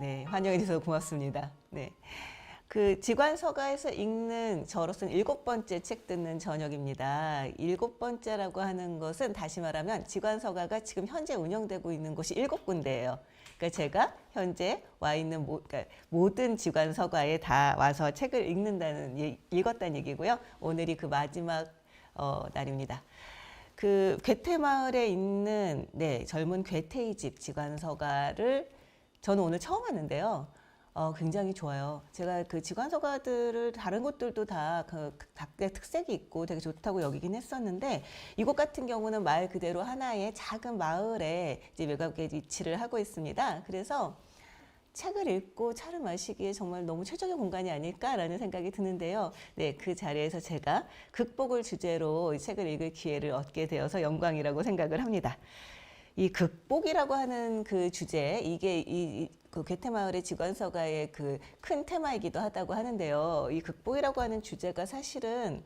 네, 환영해 주셔서 고맙습니다. 네. 그 지관서가에서 읽는 저로서는 7번째 책 듣는 저녁입니다. 7번째라고 하는 것은 다시 말하면 지관서가가 지금 현재 운영되고 있는 곳이 7군데예요. 그러니까 제가 현재 와 있는 그러니까 모든 지관서가에 다 와서 책을 읽었다는 얘기고요. 오늘이 그 마지막 날입니다. 그 괴테마을에 있는 젊은 괴테의 집 지관서가를 저는 오늘 처음 왔는데요. 굉장히 좋아요. 제가 그 지관서가들을 다른 곳들도 다 각각의 특색이 있고 되게 좋다고 여기긴 했었는데 이곳 같은 경우는 말 그대로 하나의 작은 마을에 이제 외곽에 위치를 하고 있습니다. 그래서 책을 읽고 차를 마시기에 정말 너무 최적의 공간이 아닐까라는 생각이 드는데요. 네, 그 자리에서 제가 극복을 주제로 책을 읽을 기회를 얻게 되어서 영광이라고 생각을 합니다. 이 극복이라고 하는 그 주제, 이게 그 괴테마을의 지관서가의 그 큰 테마이기도 하다고 하는데요. 이 극복이라고 하는 주제가 사실은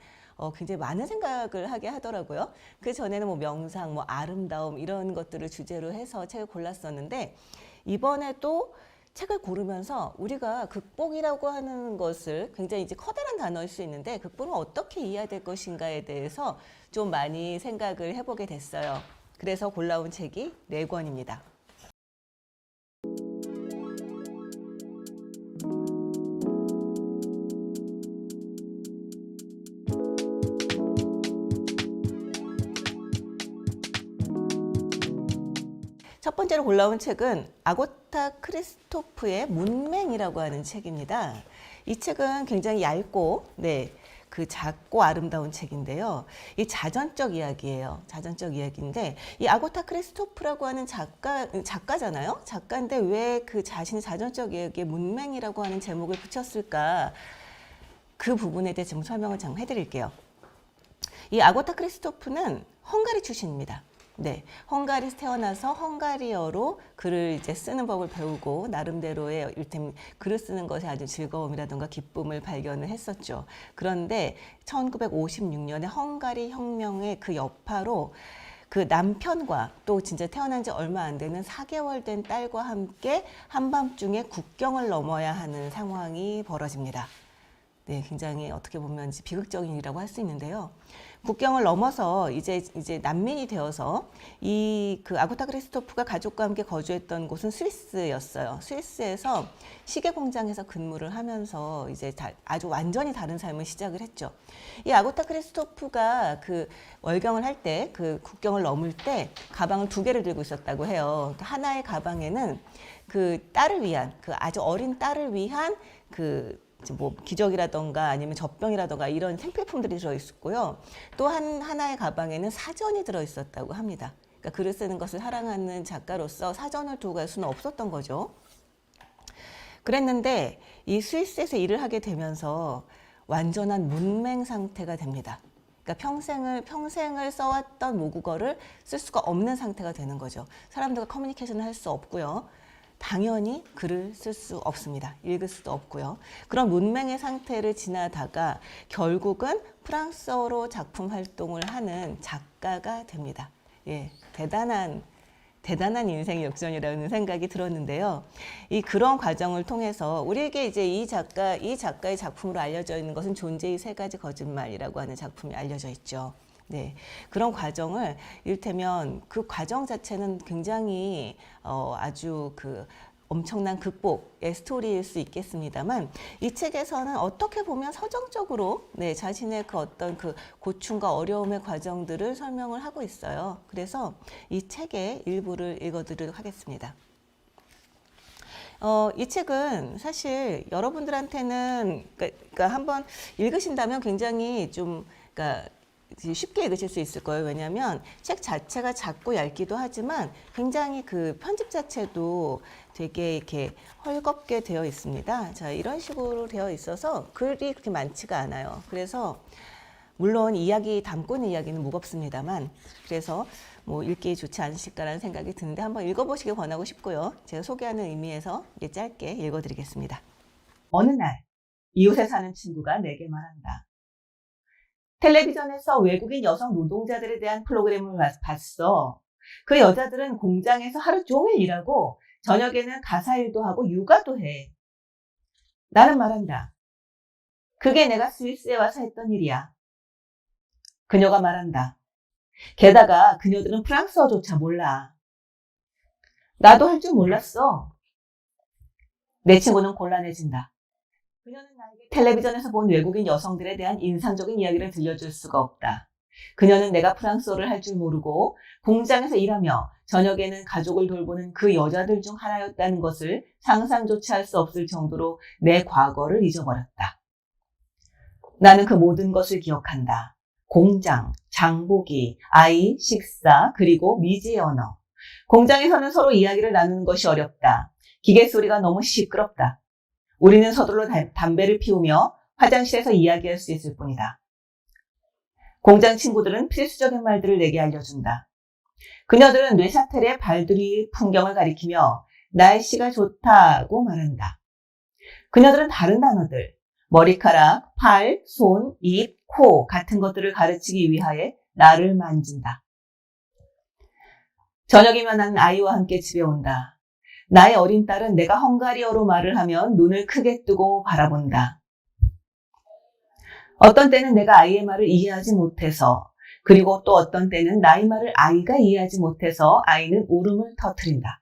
굉장히 많은 생각을 하게 하더라고요. 그 전에는 뭐 명상, 뭐 아름다움 이런 것들을 주제로 해서 책을 골랐었는데 이번에도 책을 고르면서 우리가 극복이라고 하는 것을 굉장히 이제 커다란 단어일 수 있는데 극복은 어떻게 이해해야 될 것인가에 대해서 좀 많이 생각을 해보게 됐어요. 그래서 골라온 책이 4권입니다. 첫 번째로 골라온 책은 아고타 크리스토프의 문맹이라고 하는 책입니다. 이 책은 굉장히 얇고 그 작고 아름다운 책인데요. 이 자전적 이야기예요. 자전적 이야기인데 이 아고타 크리스토프라고 하는 작가잖아요. 작가인데 왜 그 자신의 자전적 이야기에 문맹이라고 하는 제목을 붙였을까? 그 부분에 대해 좀 설명을 좀 해드릴게요. 이 아고타 크리스토프는 헝가리 출신입니다. 네, 헝가리에서 태어나서 헝가리어로 글을 이제 쓰는 법을 배우고 나름대로의 이를테면 글을 쓰는 것에 아주 즐거움이라든가 기쁨을 발견을 했었죠. 그런데 1956년에 헝가리 혁명의 그 여파로 그 남편과 또 진짜 태어난 지 얼마 안 되는 4개월 된 딸과 함께 한밤중에 국경을 넘어야 하는 상황이 벌어집니다. 네, 굉장히 어떻게 보면 비극적인 일이라고 할 수 있는데요. 국경을 넘어서 이제 난민이 되어서 이 그 아고타 크리스토프가 가족과 함께 거주했던 곳은 스위스였어요. 스위스에서 시계 공장에서 근무를 하면서 이제 아주 완전히 다른 삶을 시작을 했죠. 이 아고타 크리스토프가 그 월경을 할 때 그 국경을 넘을 때 가방을 2개를 들고 있었다고 해요. 하나의 가방에는 그 딸을 위한 그 아주 어린 딸을 위한 그 뭐 기저귀라던가 아니면 젖병이라던가 이런 생필품들이 들어있었고요. 또 하나의 가방에는 사전이 들어있었다고 합니다. 그러니까 글을 쓰는 것을 사랑하는 작가로서 사전을 두고 갈 수는 없었던 거죠. 그랬는데 이 스위스에서 일을 하게 되면서 완전한 문맹 상태가 됩니다. 그러니까 평생을 써왔던 모국어를 쓸 수가 없는 상태가 되는 거죠. 사람들과 커뮤니케이션을 할 수 없고요. 당연히 글을 쓸 수 없습니다. 읽을 수도 없고요. 그런 문맹의 상태를 지나다가 결국은 프랑스어로 작품 활동을 하는 작가가 됩니다. 예, 대단한 인생 역전이라는 생각이 들었는데요. 그런 과정을 통해서 우리에게 이제 이 작가의 작품으로 알려져 있는 것은 존재의 3가지 거짓말이라고 하는 작품이 알려져 있죠. 네, 그런 과정을 이를테면 그 과정 자체는 굉장히 아주 그 엄청난 극복의 스토리일 수 있겠습니다만 이 책에서는 어떻게 보면 서정적으로 자신의 그 어떤 그 고충과 어려움의 과정들을 설명을 하고 있어요. 그래서 이 책의 일부를 읽어드리도록 하겠습니다. 이 책은 사실 여러분들한테는 그러니까 한번 읽으신다면 굉장히 좀 그러니까 쉽게 읽으실 수 있을 거예요. 왜냐하면 책 자체가 작고 얇기도 하지만 굉장히 그 편집 자체도 되게 이렇게 헐겁게 되어 있습니다. 자, 이런 식으로 되어 있어서 글이 그렇게 많지가 않아요. 그래서 물론 담고 있는 이야기는 무겁습니다만 그래서 뭐 읽기 좋지 않으실까라는 생각이 드는데 한번 읽어보시길 권하고 싶고요. 제가 소개하는 의미에서 짧게 읽어드리겠습니다. 어느 날 이웃에 사는 친구가 내게 말한다. 텔레비전에서 외국인 여성 노동자들에 대한 프로그램을 봤어. 그 여자들은 공장에서 하루 종일 일하고 저녁에는 가사 일도 하고 육아도 해. 나는 말한다. 그게 내가 스위스에 와서 했던 일이야. 그녀가 말한다. 게다가 그녀들은 프랑스어조차 몰라. 나도 할 줄 몰랐어. 내 친구는 곤란해진다. 그녀는 나에게 텔레비전에서 본 외국인 여성들에 대한 인상적인 이야기를 들려줄 수가 없다. 그녀는 내가 프랑스어를 할 줄 모르고 공장에서 일하며 저녁에는 가족을 돌보는 그 여자들 중 하나였다는 것을 상상조차 할 수 없을 정도로 내 과거를 잊어버렸다. 나는 그 모든 것을 기억한다. 공장, 장보기, 아이, 식사, 그리고 미지의 언어. 공장에서는 서로 이야기를 나누는 것이 어렵다. 기계 소리가 너무 시끄럽다. 우리는 서둘러 담배를 피우며 화장실에서 이야기할 수 있을 뿐이다. 공장 친구들은 필수적인 말들을 내게 알려준다. 그녀들은 뇌샤텔의 발들이 풍경을 가리키며 날씨가 좋다고 말한다. 그녀들은 다른 단어들, 머리카락, 팔, 손, 입, 코 같은 것들을 가르치기 위하여 나를 만진다. 저녁이면 나는 아이와 함께 집에 온다. 나의 어린 딸은 내가 헝가리어로 말을 하면 눈을 크게 뜨고 바라본다. 어떤 때는 내가 아이의 말을 이해하지 못해서, 그리고 또 어떤 때는 나의 말을 아이가 이해하지 못해서 아이는 울음을 터뜨린다.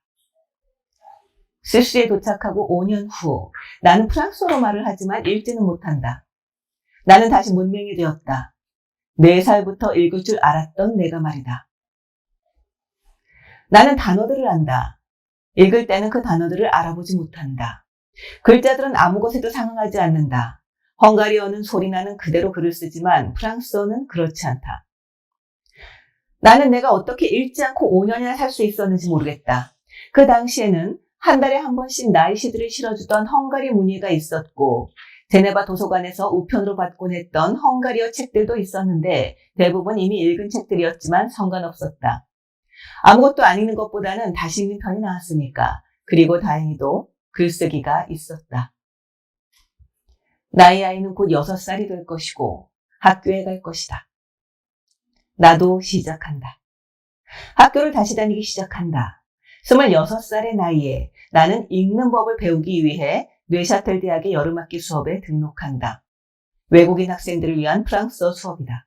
스위스에 도착하고 5년 후 나는 프랑스어로 말을 하지만 읽지는 못한다. 나는 다시 문맹이 되었다. 4살부터 읽을 줄 알았던 내가 말이다. 나는 단어들을 안다. 읽을 때는 그 단어들을 알아보지 못한다. 글자들은 아무 것에도 상응하지 않는다. 헝가리어는 소리나는 그대로 글을 쓰지만 프랑스어는 그렇지 않다. 나는 내가 어떻게 읽지 않고 5년이나 살 수 있었는지 모르겠다. 그 당시에는 한 달에 한 번씩 나의 시들을 실어주던 헝가리 문예가 있었고 제네바 도서관에서 우편으로 받곤 했던 헝가리어 책들도 있었는데 대부분 이미 읽은 책들이었지만 상관없었다. 아무것도 안 읽는 것보다는 다시 읽는 편이 나았으니까. 그리고 다행히도 글쓰기가 있었다. 나의 아이는 곧 6살이 될 것이고 학교에 갈 것이다. 나도 시작한다. 학교를 다시 다니기 시작한다. 26살의 나이에 나는 읽는 법을 배우기 위해 뇌샤텔 대학의 여름학기 수업에 등록한다. 외국인 학생들을 위한 프랑스어 수업이다.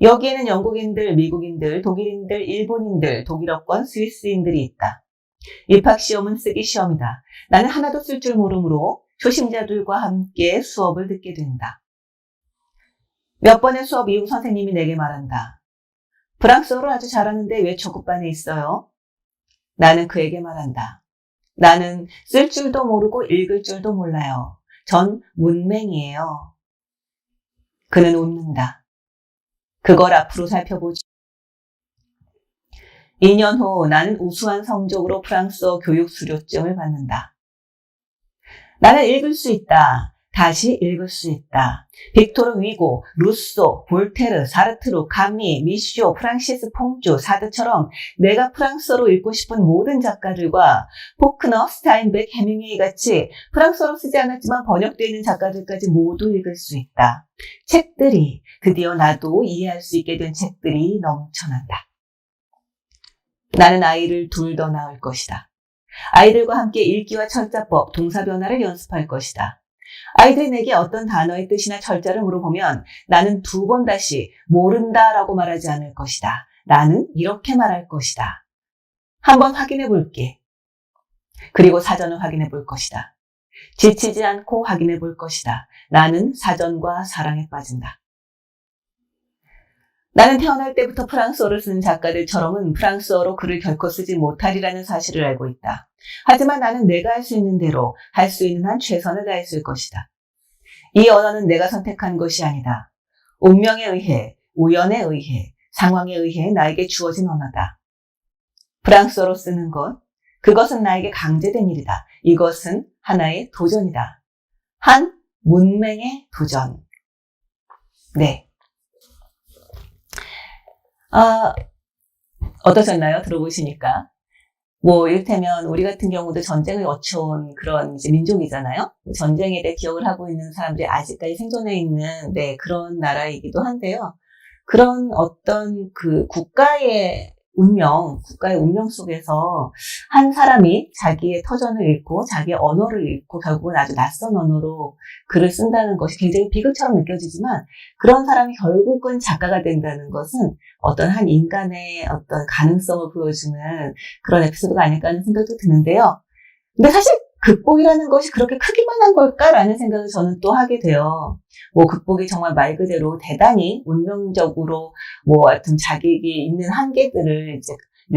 여기에는 영국인들, 미국인들, 독일인들, 일본인들, 독일어권, 스위스인들이 있다. 입학시험은 쓰기 시험이다. 나는 하나도 쓸 줄 모르므로 초심자들과 함께 수업을 듣게 된다. 몇 번의 수업 이후 선생님이 내게 말한다. 프랑스어를 아주 잘하는데 왜 초급반에 있어요? 나는 그에게 말한다. 나는 쓸 줄도 모르고 읽을 줄도 몰라요. 전 문맹이에요. 그는 웃는다. 그걸 앞으로 살펴보죠. 2년 후 나는 우수한 성적으로 프랑스어 교육 수료증을 받는다. 나는 읽을 수 있다. 다시 읽을 수 있다. 빅토르 위고, 루소, 볼테르, 사르트루, 카미, 미쇼, 프랑시스 퐁주, 사드처럼 내가 프랑스어로 읽고 싶은 모든 작가들과 포크너, 스타인백, 해밍웨이 같이 프랑스어로 쓰지 않았지만 번역되어 있는 작가들까지 모두 읽을 수 있다. 책들이, 드디어 나도 이해할 수 있게 된 책들이 넘쳐난다. 나는 아이를 둘 더 낳을 것이다. 아이들과 함께 읽기와 철자법, 동사 변화를 연습할 것이다. 아이들이 내게 어떤 단어의 뜻이나 철자를 물어보면 나는 2번 다시 모른다라고 말하지 않을 것이다. 나는 이렇게 말할 것이다. 한번 확인해 볼게. 그리고 사전을 확인해 볼 것이다. 지치지 않고 확인해 볼 것이다. 나는 사전과 사랑에 빠진다. 나는 태어날 때부터 프랑스어를 쓰는 작가들처럼은 프랑스어로 글을 결코 쓰지 못하리라는 사실을 알고 있다. 하지만 나는 내가 할 수 있는 대로 할 수 있는 한 최선을 다했을 것이다. 이 언어는 내가 선택한 것이 아니다. 운명에 의해, 우연에 의해, 상황에 의해 나에게 주어진 언어다. 프랑스어로 쓰는 것, 그것은 나에게 강제된 일이다. 이것은 하나의 도전이다. 한 문맹의 도전. 네. 어떠셨나요? 들어보시니까. 이를테면 우리 같은 경우도 전쟁을 거쳐온 그런 이제 민족이잖아요. 전쟁에 대해 기억을 하고 있는 사람들이 아직까지 생존해 있는 그런 나라이기도 한데요. 그런 어떤 그 국가의 운명, 국가의 운명 속에서 한 사람이 자기의 터전을 잃고 자기의 언어를 잃고 결국은 아주 낯선 언어로 글을 쓴다는 것이 굉장히 비극처럼 느껴지지만 그런 사람이 결국은 작가가 된다는 것은 어떤 한 인간의 어떤 가능성을 보여주는 그런 에피소드가 아닐까 하는 생각도 드는데요. 근데 사실 극복이라는 것이 그렇게 크기만 한 걸까라는 생각을 저는 또 하게 돼요. 뭐 극복이 정말 말 그대로 대단히 운명적으로 뭐 하여튼 자기에게 있는 한계들을 이제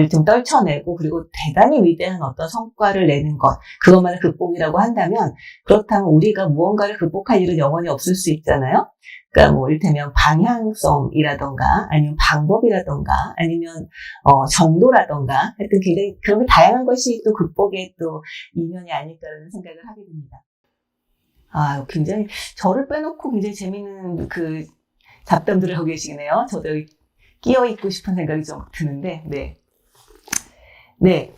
좀 떨쳐내고 그리고 대단히 위대한 어떤 성과를 내는 것 그것만을 극복이라고 한다면 그렇다면 우리가 무언가를 극복할 일은 영원히 없을 수 있잖아요. 그러니까 뭐 이를테면 방향성이라던가 아니면 방법이라던가 아니면 정도라던가 하여튼 굉장히 그런 게 다양한 것이 또 극복의 또 이면이 아닐까라는 생각을 하게 됩니다. 아, 굉장히 저를 빼놓고 굉장히 재미있는 그 잡담들을 하고 계시네요. 저도 여기 끼어 있고 싶은 생각이 좀 드는데, 네. 네.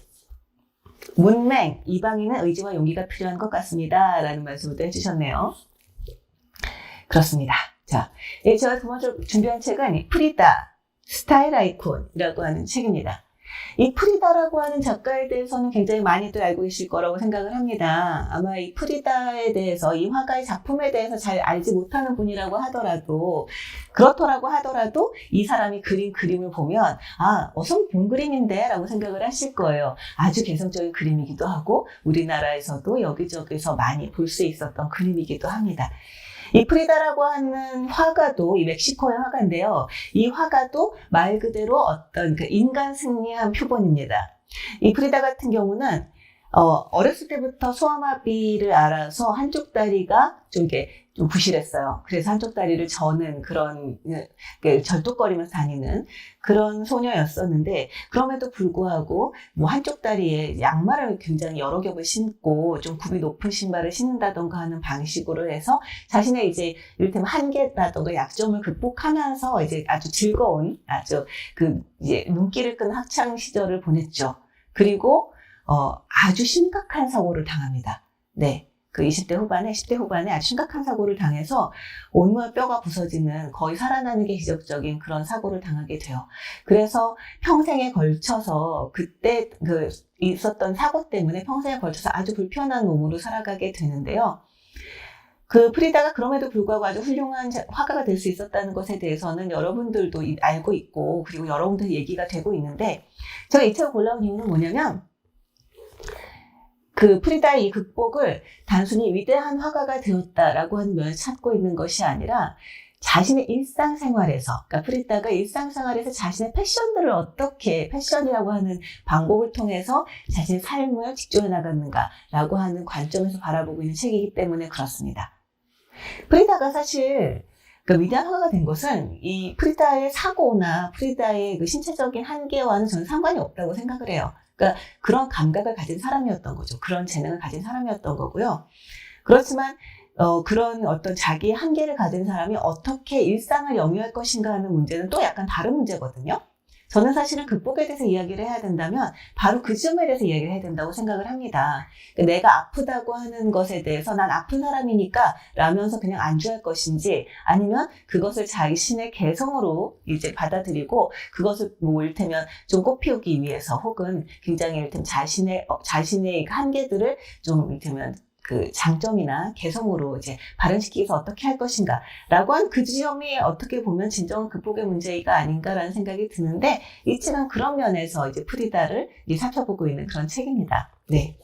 문맹, 이방인은 의지와 용기가 필요한 것 같습니다. 라는 말씀을 또 해주셨네요. 그렇습니다. 자, 제가 두 번째 준비한 책은 프리다, 스타일 아이콘이라고 하는 책입니다. 이 프리다라고 하는 작가에 대해서는 굉장히 많이들 알고 계실 거라고 생각을 합니다. 아마 이 프리다에 대해서, 이 화가의 작품에 대해서 잘 알지 못하는 분이라고 하더라도, 그렇더라고 하더라도 이 사람이 그린 그림을 보면 아, 어서 본 그림인데 라고 생각을 하실 거예요. 아주 개성적인 그림이기도 하고 우리나라에서도 여기저기서 많이 볼 수 있었던 그림이기도 합니다. 이 프리다라고 하는 화가도 이 멕시코의 화가인데요. 이 화가도 말 그대로 어떤 그 인간 승리한 표본입니다. 이 프리다 같은 경우는 어렸을 때부터 소아마비를 알아서 한쪽 다리가 좀 부실했어요. 그래서 한쪽 다리를 저는 그런 절뚝거리면서 다니는 그런 소녀였었는데 그럼에도 불구하고 뭐 한쪽 다리에 양말을 굉장히 여러 겹을 신고 좀 굽이 높은 신발을 신는다던가 하는 방식으로 해서 자신의 이제 이를테면 한계라던가 약점을 극복하면서 이제 아주 즐거운 아주 이제 눈길을 끄는 학창 시절을 보냈죠. 그리고 아주 심각한 사고를 당합니다. 네. 그 10대 후반에 아주 심각한 사고를 당해서 온몸 뼈가 부서지는 거의 살아나는 게 기적적인 그런 사고를 당하게 돼요. 그래서 평생에 걸쳐서 그때 있었던 사고 때문에 평생에 걸쳐서 아주 불편한 몸으로 살아가게 되는데요. 그 프리다가 그럼에도 불구하고 아주 훌륭한 화가가 될 수 있었다는 것에 대해서는 여러분들도 알고 있고 그리고 여러분들 얘기가 되고 있는데 제가 이 책을 골라온 이유는 뭐냐면 그 프리다의 이 극복을 단순히 위대한 화가가 되었다라고 하는 면을 찾고 있는 것이 아니라 자신의 일상생활에서, 그러니까 프리다가 일상생활에서 자신의 패션들을 어떻게 패션이라고 하는 방법을 통해서 자신의 삶을 직조해 나갔는가라고 하는 관점에서 바라보고 있는 책이기 때문에 그렇습니다. 프리다가 사실 그 위대한 화가가 된 것은 이 프리다의 사고나 프리다의 그 신체적인 한계와는 저는 상관이 없다고 생각을 해요. 그러니까 그런 감각을 가진 사람이었던 거죠. 그런 재능을 가진 사람이었던 거고요. 그렇지만 그런 어떤 자기의 한계를 가진 사람이 어떻게 일상을 영위할 것인가 하는 문제는 또 약간 다른 문제거든요. 저는 사실은 극복에 대해서 이야기를 해야 된다면 바로 그 점에 대해서 이야기를 해야 된다고 생각을 합니다. 그러니까 내가 아프다고 하는 것에 대해서 난 아픈 사람이니까 라면서 그냥 안주할 것인지 아니면 그것을 자신의 개성으로 이제 받아들이고 그것을 뭐 이를테면 좀 꽃피우기 위해서 혹은 굉장히 이를테면 자신의 한계들을 좀 이를테면 그 장점이나 개성으로 이제 발현시키기 위해서 어떻게 할 것인가 라고 한 그 지점이 어떻게 보면 진정한 극복의 문제가 아닌가라는 생각이 드는데 이 책은 그런 면에서 이제 프리다를 살펴보고 있는 그런 책입니다. 네.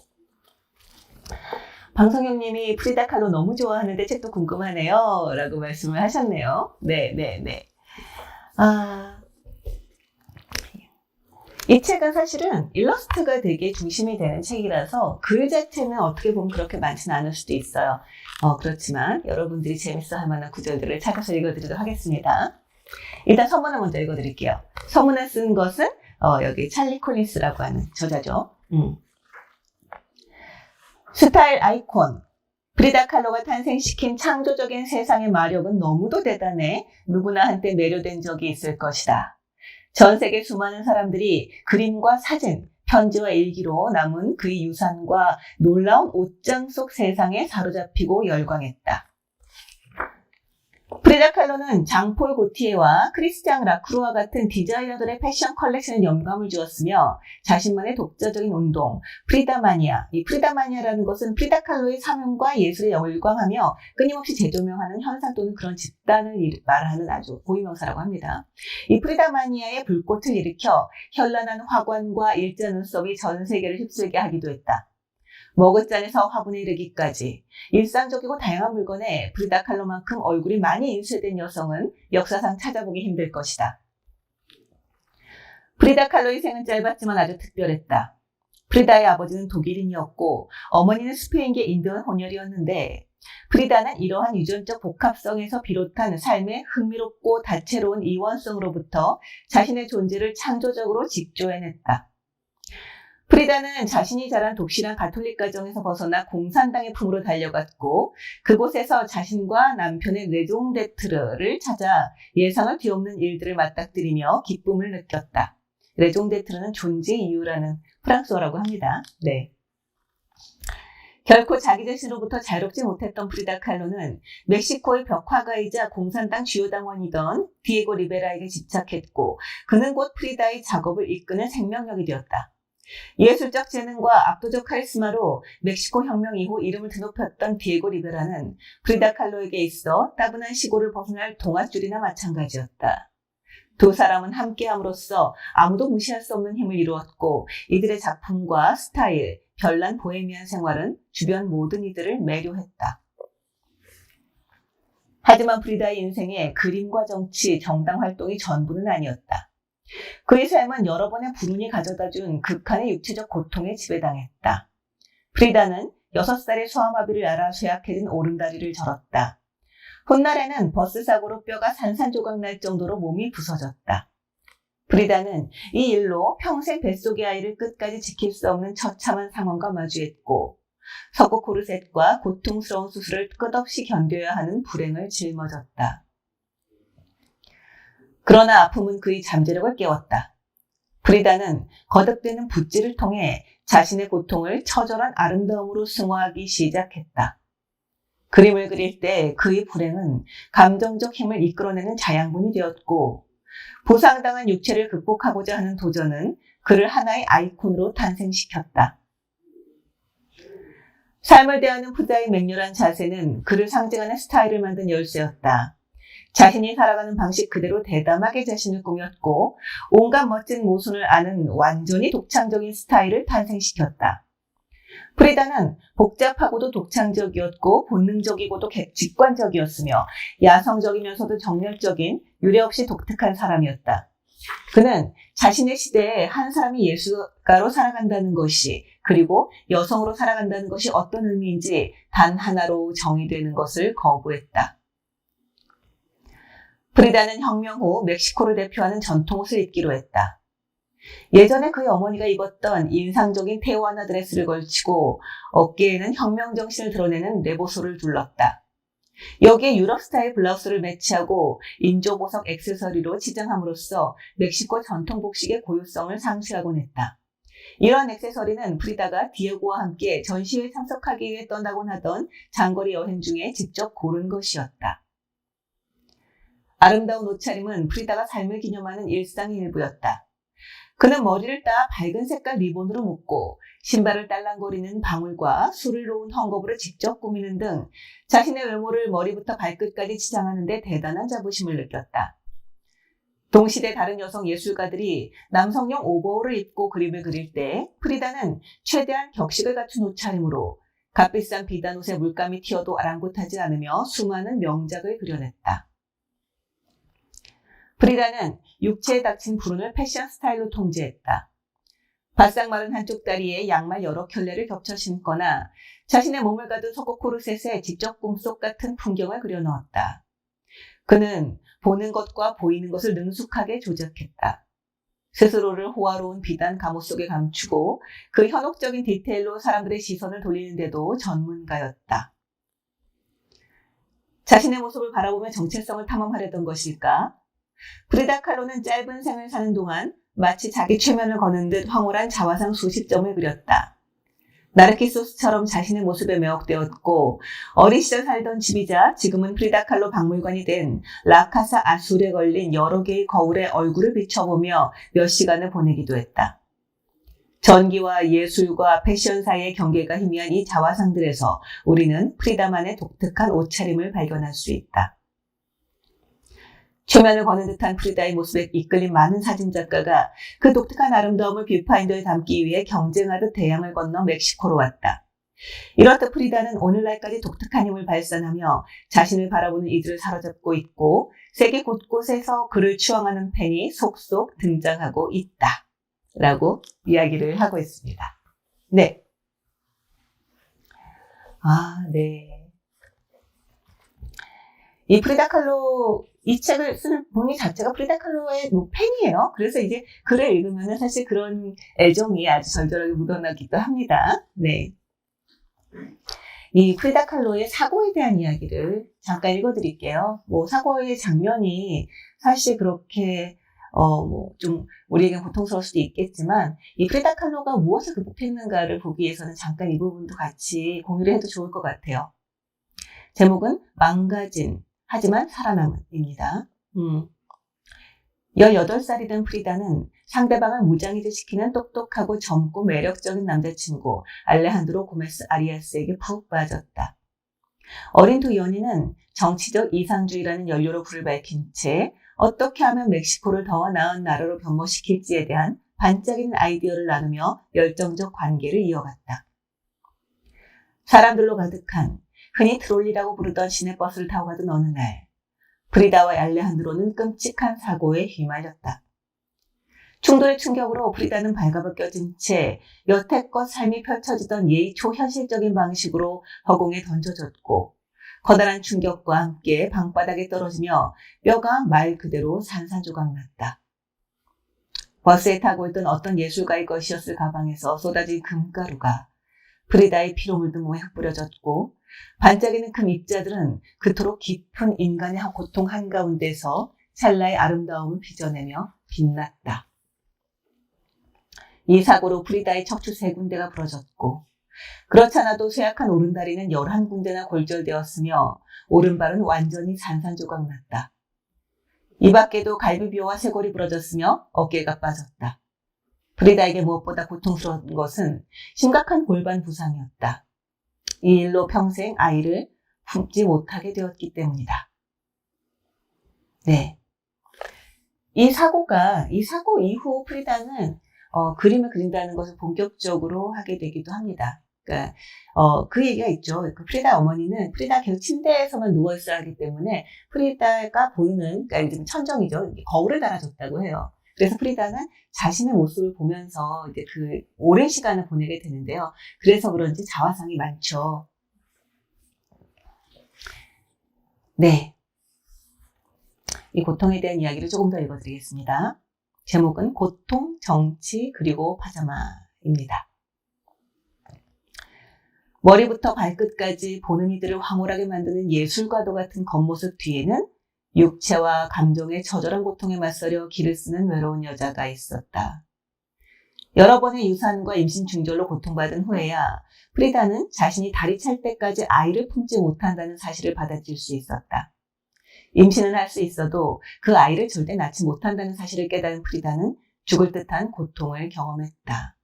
방성현 님이 프리다 칼로 너무 좋아하는데 책도 궁금하네요 라고 말씀을 하셨네요. 네. 이 책은 사실은 일러스트가 되게 중심이 되는 책이라서 글 자체는 어떻게 보면 그렇게 많지는 않을 수도 있어요. 그렇지만 여러분들이 재밌어 할 만한 구절들을 찾아서 읽어드리도록 하겠습니다. 일단 서문을 먼저 읽어드릴게요. 서문을 쓴 것은 여기 찰리 콜린스라고 하는 저자죠. 스타일 아이콘. 프리다 칼로가 탄생시킨 창조적인 세상의 마력은 너무도 대단해 누구나 한때 매료된 적이 있을 것이다. 전 세계 수많은 사람들이 그림과 사진, 편지와 일기로 남은 그의 유산과 놀라운 옷장 속 세상에 사로잡히고 열광했다. 프리다 칼로는 장폴 고티에와 크리스티앙 라크루와 같은 디자이너들의 패션 컬렉션에 영감을 주었으며 자신만의 독자적인 운동, 프리다마니아, 이 프리다마니아라는 것은 프리다 칼로의 사명과 예술에 열광하며 끊임없이 재조명하는 현상 또는 그런 집단을 말하는 아주 고유명사라고 합니다. 이 프리다마니아의 불꽃을 일으켜 현란한 화관과 일자 눈썹이 전 세계를 휩쓸게 하기도 했다. 머그잔에서 화분에 이르기까지 일상적이고 다양한 물건에 프리다 칼로만큼 얼굴이 많이 인쇄된 여성은 역사상 찾아보기 힘들 것이다. 프리다 칼로의 생은 짧았지만 아주 특별했다. 프리다의 아버지는 독일인이었고 어머니는 스페인계 인도는 혼혈이었는데 프리다는 이러한 유전적 복합성에서 비롯한 삶의 흥미롭고 다채로운 이원성으로부터 자신의 존재를 창조적으로 직조해냈다. 프리다는 자신이 자란 독실한 가톨릭 가정에서 벗어나 공산당의 품으로 달려갔고 그곳에서 자신과 남편의 레종데트르를 찾아 예상을 뒤엎는 일들을 맞닥뜨리며 기쁨을 느꼈다. 레종데트르는 존재 이유라는 프랑스어라고 합니다. 네. 결코 자기 자신으로부터 자유롭지 못했던 프리다 칼로는 멕시코의 벽화가이자 공산당 주요 당원이던 디에고 리베라에게 집착했고 그는 곧 프리다의 작업을 이끄는 생명력이 되었다. 예술적 재능과 압도적 카리스마로 멕시코 혁명 이후 이름을 드높였던 디에고 리베라는 프리다 칼로에게 있어 따분한 시골을 벗어날 동아줄이나 마찬가지였다. 두 사람은 함께함으로써 아무도 무시할 수 없는 힘을 이루었고 이들의 작품과 스타일, 별난 보헤미안 생활은 주변 모든 이들을 매료했다. 하지만 프리다의 인생에 그림과 정치, 정당 활동이 전부는 아니었다. 그의 삶은 여러 번의 불운이 가져다준 극한의 육체적 고통에 지배당했다. 프리다는 6살에 소아마비를 앓아 쇠약해진 오른다리를 절었다. 훗날에는 버스 사고로 뼈가 산산조각 날 정도로 몸이 부서졌다. 프리다는 이 일로 평생 뱃속의 아이를 끝까지 지킬 수 없는 처참한 상황과 마주했고 서구 코르셋과 고통스러운 수술을 끝없이 견뎌야 하는 불행을 짊어졌다. 그러나 아픔은 그의 잠재력을 깨웠다. 프리다는 거듭되는 붓질을 통해 자신의 고통을 처절한 아름다움으로 승화하기 시작했다. 그림을 그릴 때 그의 불행은 감정적 힘을 이끌어내는 자양분이 되었고 부상당한 육체를 극복하고자 하는 도전은 그를 하나의 아이콘으로 탄생시켰다. 삶을 대하는 프리다의 맹렬한 자세는 그를 상징하는 스타일을 만든 열쇠였다. 자신이 살아가는 방식 그대로 대담하게 자신을 꾸몄고 온갖 멋진 모순을 아는 완전히 독창적인 스타일을 탄생시켰다. 프리다는 복잡하고도 독창적이었고 본능적이고도 직관적이었으며 야성적이면서도 정열적인 유례없이 독특한 사람이었다. 그는 자신의 시대에 한 사람이 예술가로 살아간다는 것이 그리고 여성으로 살아간다는 것이 어떤 의미인지 단 하나로 정의되는 것을 거부했다. 프리다는 혁명 후 멕시코를 대표하는 전통옷을 입기로 했다. 예전에 그의 어머니가 입었던 인상적인 테오하나 드레스를 걸치고 어깨에는 혁명 정신을 드러내는 레보소를 둘렀다. 여기에 유럽 스타일 블라우스를 매치하고 인조보석 액세서리로 치장함으로써 멕시코 전통 복식의 고유성을 상쇄하곤 했다. 이러한 액세서리는 프리다가 디에고와 함께 전시회에 참석하기 위해 떠나곤 하던 장거리 여행 중에 직접 고른 것이었다. 아름다운 옷차림은 프리다가 삶을 기념하는 일상의 일부였다. 그는 머리를 따 밝은 색깔 리본으로 묶고 신발을 딸랑거리는 방울과 술을 놓은 헝겊으로 직접 꾸미는 등 자신의 외모를 머리부터 발끝까지 치장하는 데 대단한 자부심을 느꼈다. 동시대 다른 여성 예술가들이 남성용 오버올을 입고 그림을 그릴 때 프리다는 최대한 격식을 갖춘 옷차림으로 값비싼 비단 옷에 물감이 튀어도 아랑곳하지 않으며 수많은 명작을 그려냈다. 프리다는 육체에 닥친 불운을 패션 스타일로 통제했다. 바싹 마른 한쪽 다리에 양말 여러 켤레를 겹쳐 신거나 자신의 몸을 가둔 속옷 코르셋에 직접 꿈속 같은 풍경을 그려넣었다. 그는 보는 것과 보이는 것을 능숙하게 조작했다. 스스로를 호화로운 비단 갑옷 속에 감추고 그 현혹적인 디테일로 사람들의 시선을 돌리는데도 전문가였다. 자신의 모습을 바라보며 정체성을 탐험하려던 것일까? 프리다 칼로는 짧은 생을 사는 동안 마치 자기 최면을 거는 듯 황홀한 자화상 수십 점을 그렸다. 나르키소스처럼 자신의 모습에 매혹되었고 어린 시절 살던 집이자 지금은 프리다 칼로 박물관이 된 라카사 아술에 걸린 여러 개의 거울에 얼굴을 비춰보며 몇 시간을 보내기도 했다. 전기와 예술과 패션 사이의 경계가 희미한 이 자화상들에서 우리는 프리다만의 독특한 옷차림을 발견할 수 있다. 초면을 거는 듯한 프리다의 모습에 이끌린 많은 사진작가가 그 독특한 아름다움을 뷰파인더에 담기 위해 경쟁하듯 대양을 건너 멕시코로 왔다. 이렇듯 프리다는 오늘날까지 독특한 힘을 발산하며 자신을 바라보는 이들을 사로잡고 있고 세계 곳곳에서 그를 추앙하는 팬이 속속 등장하고 있다. 라고 이야기를 하고 있습니다. 네. 네. 이 프리다 칼로, 이 책을 쓰는 본인 자체가 프리다 칼로의 팬이에요. 그래서 이제 글을 읽으면 사실 그런 애정이 아주 절절하게 묻어나기도 합니다. 네. 이 프리다 칼로의 사고에 대한 이야기를 잠깐 읽어드릴게요. 사고의 장면이 사실 그렇게 좀 우리에겐 고통스러울 수도 있겠지만 이 프리다 칼로가 무엇을 극복했는가를 보기 위해서는 잠깐 이 부분도 같이 공유를 해도 좋을 것 같아요. 제목은 망가진 하지만 살아남은입니다. 18살이 된 프리다는 상대방을 무장해제시키는 똑똑하고 젊고 매력적인 남자친구 알레한드로 고메스 아리아스에게 푹 빠졌다. 어린 두 연인은 정치적 이상주의라는 연료로 불을 밝힌 채 어떻게 하면 멕시코를 더 나은 나라로 변모시킬지에 대한 반짝이는 아이디어를 나누며 열정적 관계를 이어갔다. 사람들로 가득한 흔히 트롤리라고 부르던 시내버스를 타고 가던 어느 날 프리다와 알레한드로는 끔찍한 사고에 휘말렸다. 충돌의 충격으로 프리다는 발가벗겨진 채 여태껏 삶이 펼쳐지던 예의 초현실적인 방식으로 허공에 던져졌고 커다란 충격과 함께 방바닥에 떨어지며 뼈가 말 그대로 산산조각 났다. 버스에 타고 있던 어떤 예술가의 것이었을 가방에서 쏟아진 금가루가 프리다의 피로 물든 몸에 흩뿌려졌고 반짝이는 금 입자들은 그토록 깊은 인간의 고통 한가운데서 찰나의 아름다움을 빚어내며 빛났다. 이 사고로 프리다의 척추 3군데가 부러졌고 그렇지 않아도 쇠약한 오른다리는 11군데나 골절되었으며 오른발은 완전히 산산조각 났다. 이 밖에도 갈비뼈와 쇄골이 부러졌으며 어깨가 빠졌다. 프리다에게 무엇보다 고통스러운 것은 심각한 골반 부상이었다. 이 일로 평생 아이를 품지 못하게 되었기 때문이다. 네. 이 사고 이후 프리다는 그림을 그린다는 것을 본격적으로 하게 되기도 합니다. 그러니까 그 얘기가 있죠. 그 프리다 어머니는 프리다 계속 침대에서만 누워 있어야 하기 때문에 프리다가 보이는, 그러니까 요즘 천정이죠. 거울을 달아줬다고 해요. 그래서 프리다는 자신의 모습을 보면서 이제 그 오랜 시간을 보내게 되는데요. 그래서 그런지 자화상이 많죠. 네. 이 고통에 대한 이야기를 조금 더 읽어드리겠습니다. 제목은 고통, 정치, 그리고 파자마입니다. 머리부터 발끝까지 보는 이들을 황홀하게 만드는 예술과도 같은 겉모습 뒤에는 육체와 감정의 처절한 고통에 맞서려 기를 쓰는 외로운 여자가 있었다. 여러 번의 유산과 임신 중절로 고통받은 후에야 프리다는 자신이 다리 찰 때까지 아이를 품지 못한다는 사실을 받아들일 수 있었다. 임신은 할 수 있어도 그 아이를 절대 낳지 못한다는 사실을 깨달은 프리다는 죽을 듯한 고통을 경험했다.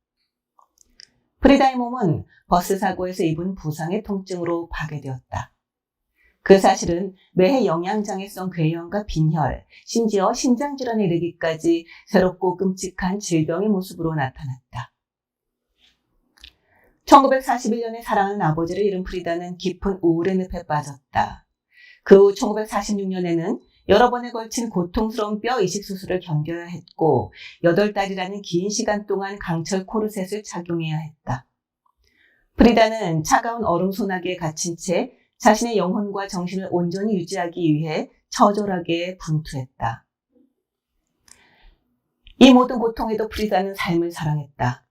프리다의 몸은 버스 사고에서 입은 부상의 통증으로 파괴되었다. 그 사실은 매해 영양장애성 궤형과 빈혈, 심지어 심장질환에 이르기까지 새롭고 끔찍한 질병의 모습으로 나타났다. 1941년에 사랑하는 아버지를 잃은 프리다는 깊은 우울의 늪에 빠졌다. 그 후 1946년에는 여러 번에 걸친 고통스러운 뼈 이식 수술을 견뎌야 했고 8달이라는 긴 시간 동안 강철 코르셋을 착용해야 했다. 프리다는 차가운 얼음 소나기에 갇힌 채 자신의 영혼과 정신을 온전히 유지하기 위해 처절하게 분투했다. 이 모든 고통에도 프리다는 삶을 사랑했다.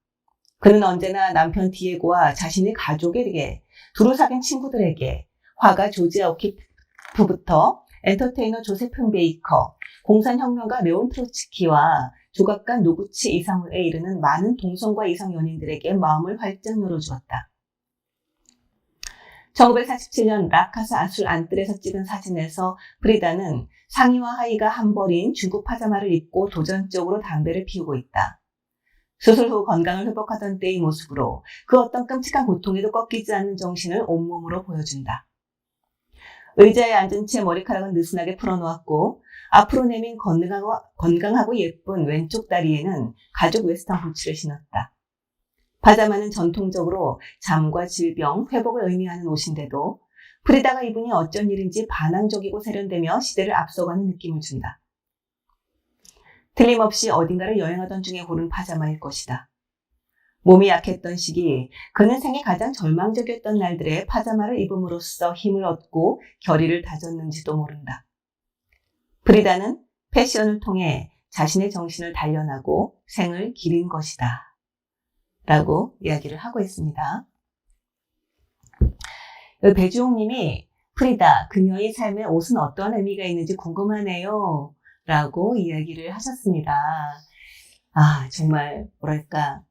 그는 언제나 남편 디에고와 자신의 가족에게, 두루 사귄 친구들에게, 화가 조지 오키프부터 엔터테이너 조세픈 베이커, 공산혁명가 레온 트로츠키와 조각가 노구치 이사무에 이르는 많은 동성과 이성 연인들에게 마음을 활짝 열어주었다. 1947년 라카사 아술 안뜰에서 찍은 사진에서 프리다는 상의와 하의가 한 벌인 중국 파자마를 입고 도전적으로 담배를 피우고 있다. 수술 후 건강을 회복하던 때의 모습으로 그 어떤 끔찍한 고통에도 꺾이지 않는 정신을 온몸으로 보여준다. 의자에 앉은 채 머리카락은 느슨하게 풀어놓았고 앞으로 내민 건강하고 예쁜 왼쪽 다리에는 가죽 웨스턴 부츠를 신었다. 파자마는 전통적으로 잠과 질병, 회복을 의미하는 옷인데도 프리다가 입으니 어쩐 일인지 반항적이고 세련되며 시대를 앞서가는 느낌을 준다. 틀림없이 어딘가를 여행하던 중에 고른 파자마일 것이다. 몸이 약했던 시기, 그는 생애 가장 절망적이었던 날들에 파자마를 입음으로써 힘을 얻고 결의를 다졌는지도 모른다. 프리다는 패션을 통해 자신의 정신을 단련하고 생을 기린 것이다. 라고 이야기를 하고 있습니다. 배주홍 님이 프리다, 그녀의 삶에 옷은 어떠한 의미가 있는지 궁금하네요. 라고 이야기를 하셨습니다. 아, 정말, 뭐랄까.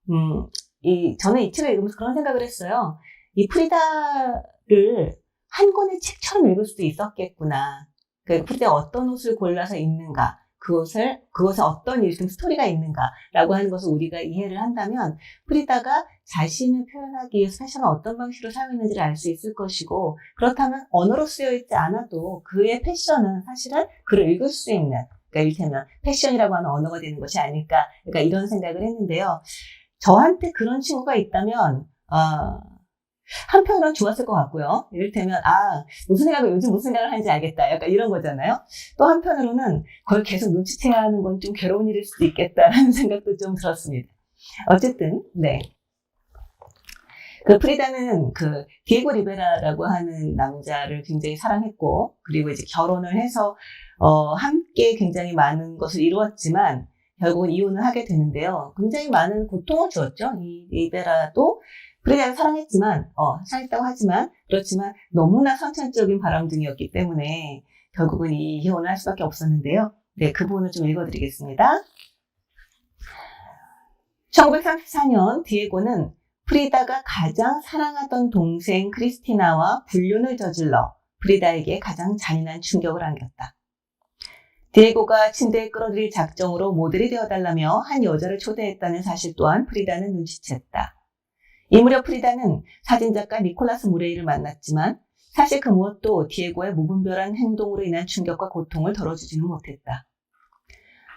저는 이 책을 읽으면서 그런 생각을 했어요. 이 프리다를 한 권의 책처럼 읽을 수도 있었겠구나. 그 프리다가 어떤 옷을 골라서 입는가. 그것에 어떤 일등 스토리가 있는가라고 하는 것을 우리가 이해를 한다면 프리다가 자신을 표현하기 위해서 패션을 어떤 방식으로 사용했는지를 알 수 있을 것이고 그렇다면 언어로 쓰여 있지 않아도 그의 패션은 사실은 그를 읽을 수 있는 그러니까 이를테면 패션이라고 하는 언어가 되는 것이 아닐까 그러니까 이런 생각을 했는데요. 저한테 그런 친구가 있다면 한편으로는 좋았을 것 같고요. 이를테면 요즘 무슨 생각을 하는지 알겠다. 약간 이런 거잖아요. 또 한편으로는 그걸 계속 눈치채야 하는 건 좀 괴로운 일일 수도 있겠다라는 생각도 좀 들었습니다. 어쨌든 네. 그 프리다는 그 디에고 리베라라고 하는 남자를 굉장히 사랑했고 그리고 이제 결혼을 해서 함께 굉장히 많은 것을 이루었지만 결국은 이혼을 하게 되는데요. 굉장히 많은 고통을 주었죠. 이 리베라도 프리다를 사랑했다고 하지만, 그렇지만 너무나 선천적인 바람둥이였기 때문에 결국은 이혼을 할 수밖에 없었는데요. 네, 그 부분을 좀 읽어드리겠습니다. 1934년 디에고는 프리다가 가장 사랑하던 동생 크리스티나와 불륜을 저질러 프리다에게 가장 잔인한 충격을 안겼다. 디에고가 침대에 끌어들일 작정으로 모델이 되어달라며 한 여자를 초대했다는 사실 또한 프리다는 눈치챘다. 이 무렵 프리다는 사진작가 니콜라스 무레이를 만났지만 사실 그 무엇도 디에고의 무분별한 행동으로 인한 충격과 고통을 덜어주지는 못했다.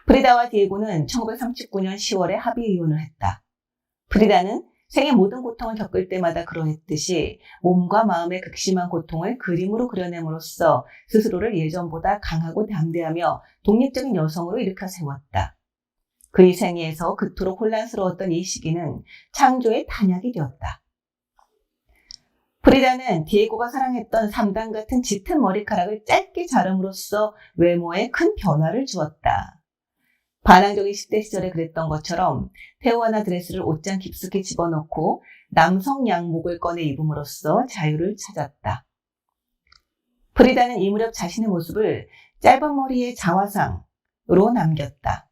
프리다와 디에고는 1939년 10월에 합의 이혼을 했다. 프리다는 생의 모든 고통을 겪을 때마다 그러했듯이 몸과 마음의 극심한 고통을 그림으로 그려냄으로써 스스로를 예전보다 강하고 담대하며 독립적인 여성으로 일으켜 세웠다. 그의 생애에서 그토록 혼란스러웠던 이 시기는 창조의 탄약이 되었다. 프리다는 디에고가 사랑했던 3단 같은 짙은 머리카락을 짧게 자름으로써 외모에 큰 변화를 주었다. 반항적인 10대 시절에 그랬던 것처럼 페우아나 드레스를 옷장 깊숙이 집어넣고 남성 양복을 꺼내 입음으로써 자유를 찾았다. 프리다는 이 무렵 자신의 모습을 짧은 머리의 자화상으로 남겼다.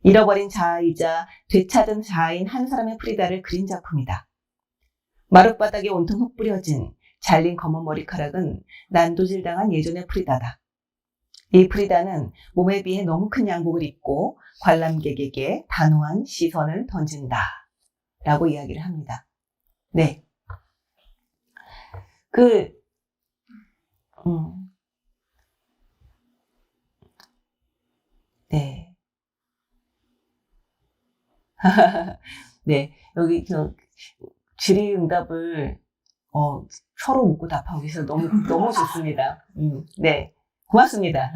잃어버린 자아이자 되찾은 자아인 한 사람의 프리다를 그린 작품이다. 마룻바닥에 온통 흙 뿌려진 잘린 검은 머리카락은 난도질당한 예전의 프리다다. 이 프리다는 몸에 비해 너무 큰 양복을 입고 관람객에게 단호한 시선을 던진다. 라고 이야기를 합니다. 네. 네. 네. 여기 질의응답을 서로 묻고 답하고 계셔서 너무 좋습니다. 네. 고맙습니다.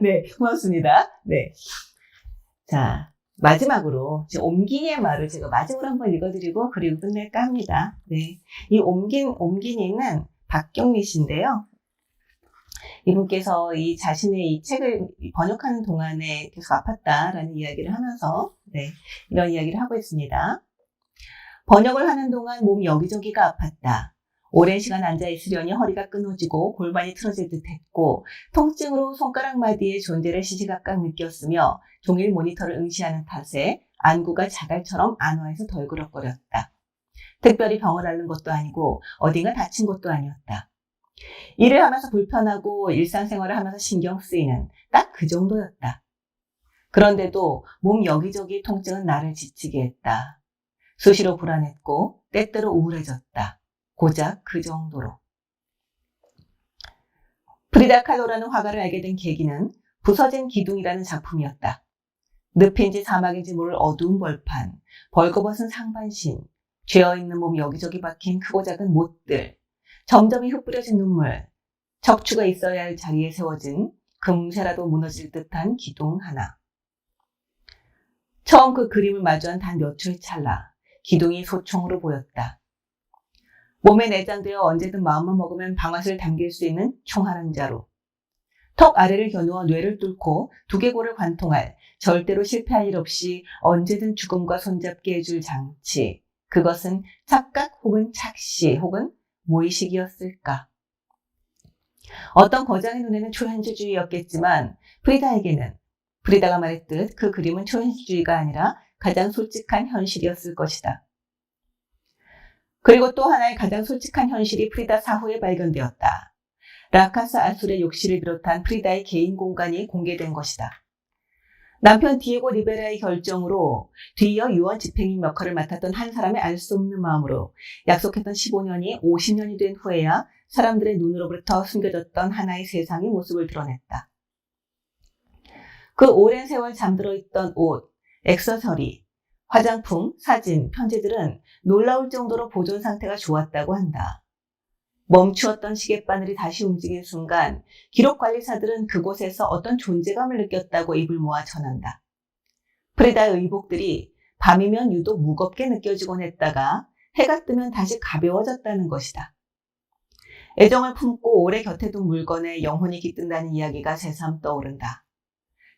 네, 고맙습니다. 네. 자, 마지막으로, 지금 옴기니의 말을 제가 마지막으로 한번 읽어드리고, 그리고 끝낼까 합니다. 네. 이 옴기니는 박경미 씨인데요. 이분께서 자신의 이 책을 번역하는 동안에 계속 아팠다라는 이야기를 하면서, 네, 이런 이야기를 하고 있습니다. 번역을 하는 동안 몸 여기저기가 아팠다. 오랜 시간 앉아 있으려니 허리가 끊어지고 골반이 틀어질 듯했고 통증으로 손가락 마디의 존재를 시시각각 느꼈으며 종일 모니터를 응시하는 탓에 안구가 자갈처럼 안와에서 덜그럭거렸다. 특별히 병을 앓는 것도 아니고 어딘가 다친 것도 아니었다. 일을 하면서 불편하고 일상생활을 하면서 신경 쓰이는 딱 그 정도였다. 그런데도 몸 여기저기 통증은 나를 지치게 했다. 수시로 불안했고 때때로 우울해졌다. 고작 그 정도로. 프리다 칼로라는 화가를 알게 된 계기는 부서진 기둥이라는 작품이었다. 늪인지 사막인지 모를 어두운 벌판, 벌거벗은 상반신, 죄어있는 몸 여기저기 박힌 크고 작은 못들, 점점이 흩뿌려진 눈물, 척추가 있어야 할 자리에 세워진 금세라도 무너질 듯한 기둥 하나. 처음 그 그림을 마주한 단 몇 초의 찰나, 기둥이 소총으로 보였다. 몸에 내장되어 언제든 마음만 먹으면 방아쇠를 당길 수 있는 총 한 자루. 턱 아래를 겨누어 뇌를 뚫고 두개골을 관통할 절대로 실패할 일 없이 언제든 죽음과 손잡게 해줄 장치. 그것은 착각 혹은 착시 혹은 무의식이었을까? 어떤 거장의 눈에는 초현실주의였겠지만 프리다가 말했듯 그 그림은 초현실주의가 아니라 가장 솔직한 현실이었을 것이다. 그리고 또 하나의 가장 솔직한 현실이 프리다 사후에 발견되었다. 라카스 아술의 욕실을 비롯한 프리다의 개인 공간이 공개된 것이다. 남편 디에고 리베라의 결정으로 뒤이어 유언 집행인 역할을 맡았던 한 사람의 알 수 없는 마음으로 약속했던 15년이 50년이 된 후에야 사람들의 눈으로부터 숨겨졌던 하나의 세상의 모습을 드러냈다. 그 오랜 세월 잠들어 있던 옷, 액세서리, 화장품, 사진, 편지들은 놀라울 정도로 보존 상태가 좋았다고 한다. 멈추었던 시계바늘이 다시 움직인 순간 기록관리사들은 그곳에서 어떤 존재감을 느꼈다고 입을 모아 전한다. 프리다의 의복들이 밤이면 유독 무겁게 느껴지곤 했다가 해가 뜨면 다시 가벼워졌다는 것이다. 애정을 품고 오래 곁에 둔 물건에 영혼이 깃든다는 이야기가 새삼 떠오른다.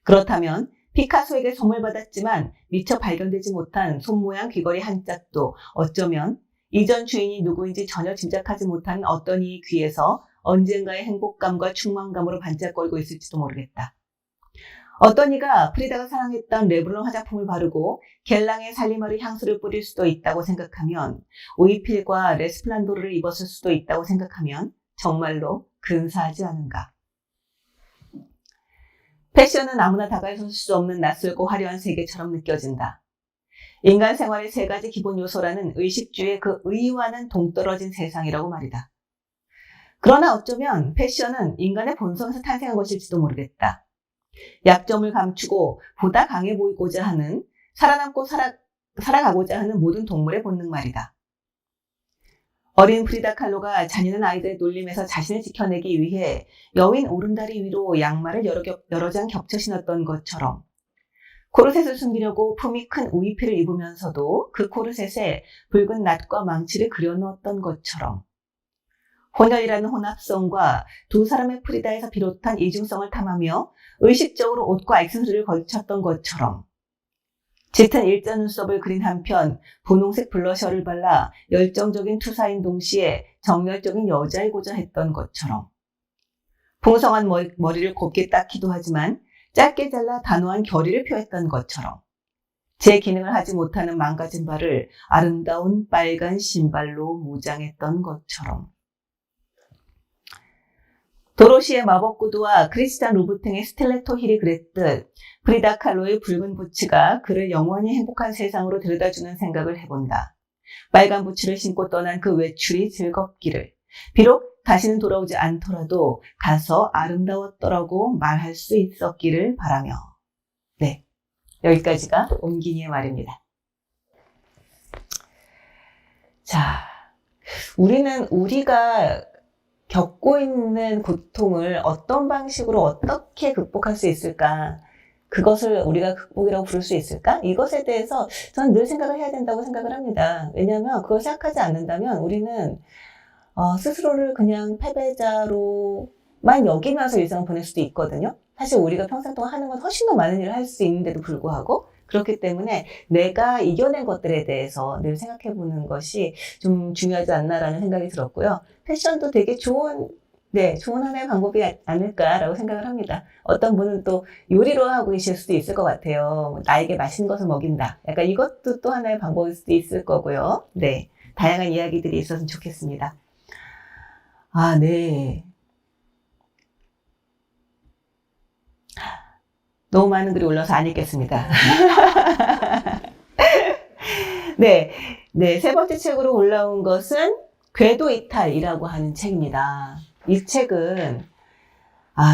그렇다면 피카소에게 선물 받았지만 미처 발견되지 못한 손모양 귀걸이 한 짝도 어쩌면 이전 주인이 누구인지 전혀 짐작하지 못한 어떤 이의 귀에서 언젠가의 행복감과 충만감으로 반짝거리고 있을지도 모르겠다. 어떤 이가 프리다가 사랑했던 레블론 화장품을 바르고 겔랑의 살리마르 향수를 뿌릴 수도 있다고 생각하면, 오이필과 레스플란도르를 입었을 수도 있다고 생각하면 정말로 근사하지 않은가. 패션은 아무나 다가설 수 없는 낯설고 화려한 세계처럼 느껴진다. 인간 생활의 세 가지 기본 요소라는 의식주의 그 의의와는 동떨어진 세상이라고 말이다. 그러나 어쩌면 패션은 인간의 본성에서 탄생한 것일지도 모르겠다. 약점을 감추고 보다 강해 보이고자 하는, 살아남고 살아가고자 하는 모든 동물의 본능 말이다. 어린 프리다 칼로가 잔인한 아이들의 놀림에서 자신을 지켜내기 위해 여윈 오른다리 위로 양말을 여러 장 겹쳐 신었던 것처럼, 코르셋을 숨기려고 품이 큰 우이피를 입으면서도 그 코르셋에 붉은 낫과 망치를 그려넣었던 것처럼, 혼혈이라는 혼합성과 두 사람의 프리다에서 비롯한 이중성을 탐하며 의식적으로 옷과 액세서리를 걸쳤던 것처럼, 짙은 일자 눈썹을 그린 한편 분홍색 블러셔를 발라 열정적인 투사인 동시에 정열적인 여자이고자 했던 것처럼, 풍성한 머리를 곱게 닦기도 하지만 짧게 잘라 단호한 결의를 표했던 것처럼, 제 기능을 하지 못하는 망가진 발을 아름다운 빨간 신발로 무장했던 것처럼. 도로시의 마법구두와 크리스찬 루브탱의 스틸레토 힐이 그랬듯 프리다 칼로의 붉은 부츠가 그를 영원히 행복한 세상으로 데려다주는 생각을 해본다. 빨간 부츠를 신고 떠난 그 외출이 즐겁기를, 비록 다시는 돌아오지 않더라도 가서 아름다웠더라고 말할 수 있었기를 바라며. 네, 여기까지가 옴기니의 말입니다. 자, 우리가 겪고 있는 고통을 어떤 방식으로 어떻게 극복할 수 있을까? 그것을 우리가 극복이라고 부를 수 있을까? 이것에 대해서 저는 늘 생각을 해야 된다고 생각을 합니다. 왜냐하면 그걸 생각하지 않는다면 우리는 스스로를 그냥 패배자로만 여기면서 일상을 보낼 수도 있거든요. 사실 우리가 평생 동안 하는 건 훨씬 더 많은 일을 할 수 있는데도 불구하고 그렇기 때문에 내가 이겨낸 것들에 대해서 늘 생각해 보는 것이 좀 중요하지 않나라는 생각이 들었고요. 패션도 되게 좋은 하나의 방법이 아닐까라고 생각을 합니다. 어떤 분은 또 요리로 하고 계실 수도 있을 것 같아요. 나에게 맛있는 것을 먹인다. 약간 이것도 또 하나의 방법일 수도 있을 거고요. 네. 다양한 이야기들이 있었으면 좋겠습니다. 아, 네. 너무 많은 글이 올라서 안 읽겠습니다. 네. 네. 세 번째 책으로 올라온 것은 궤도 이탈이라고 하는 책입니다. 이 책은,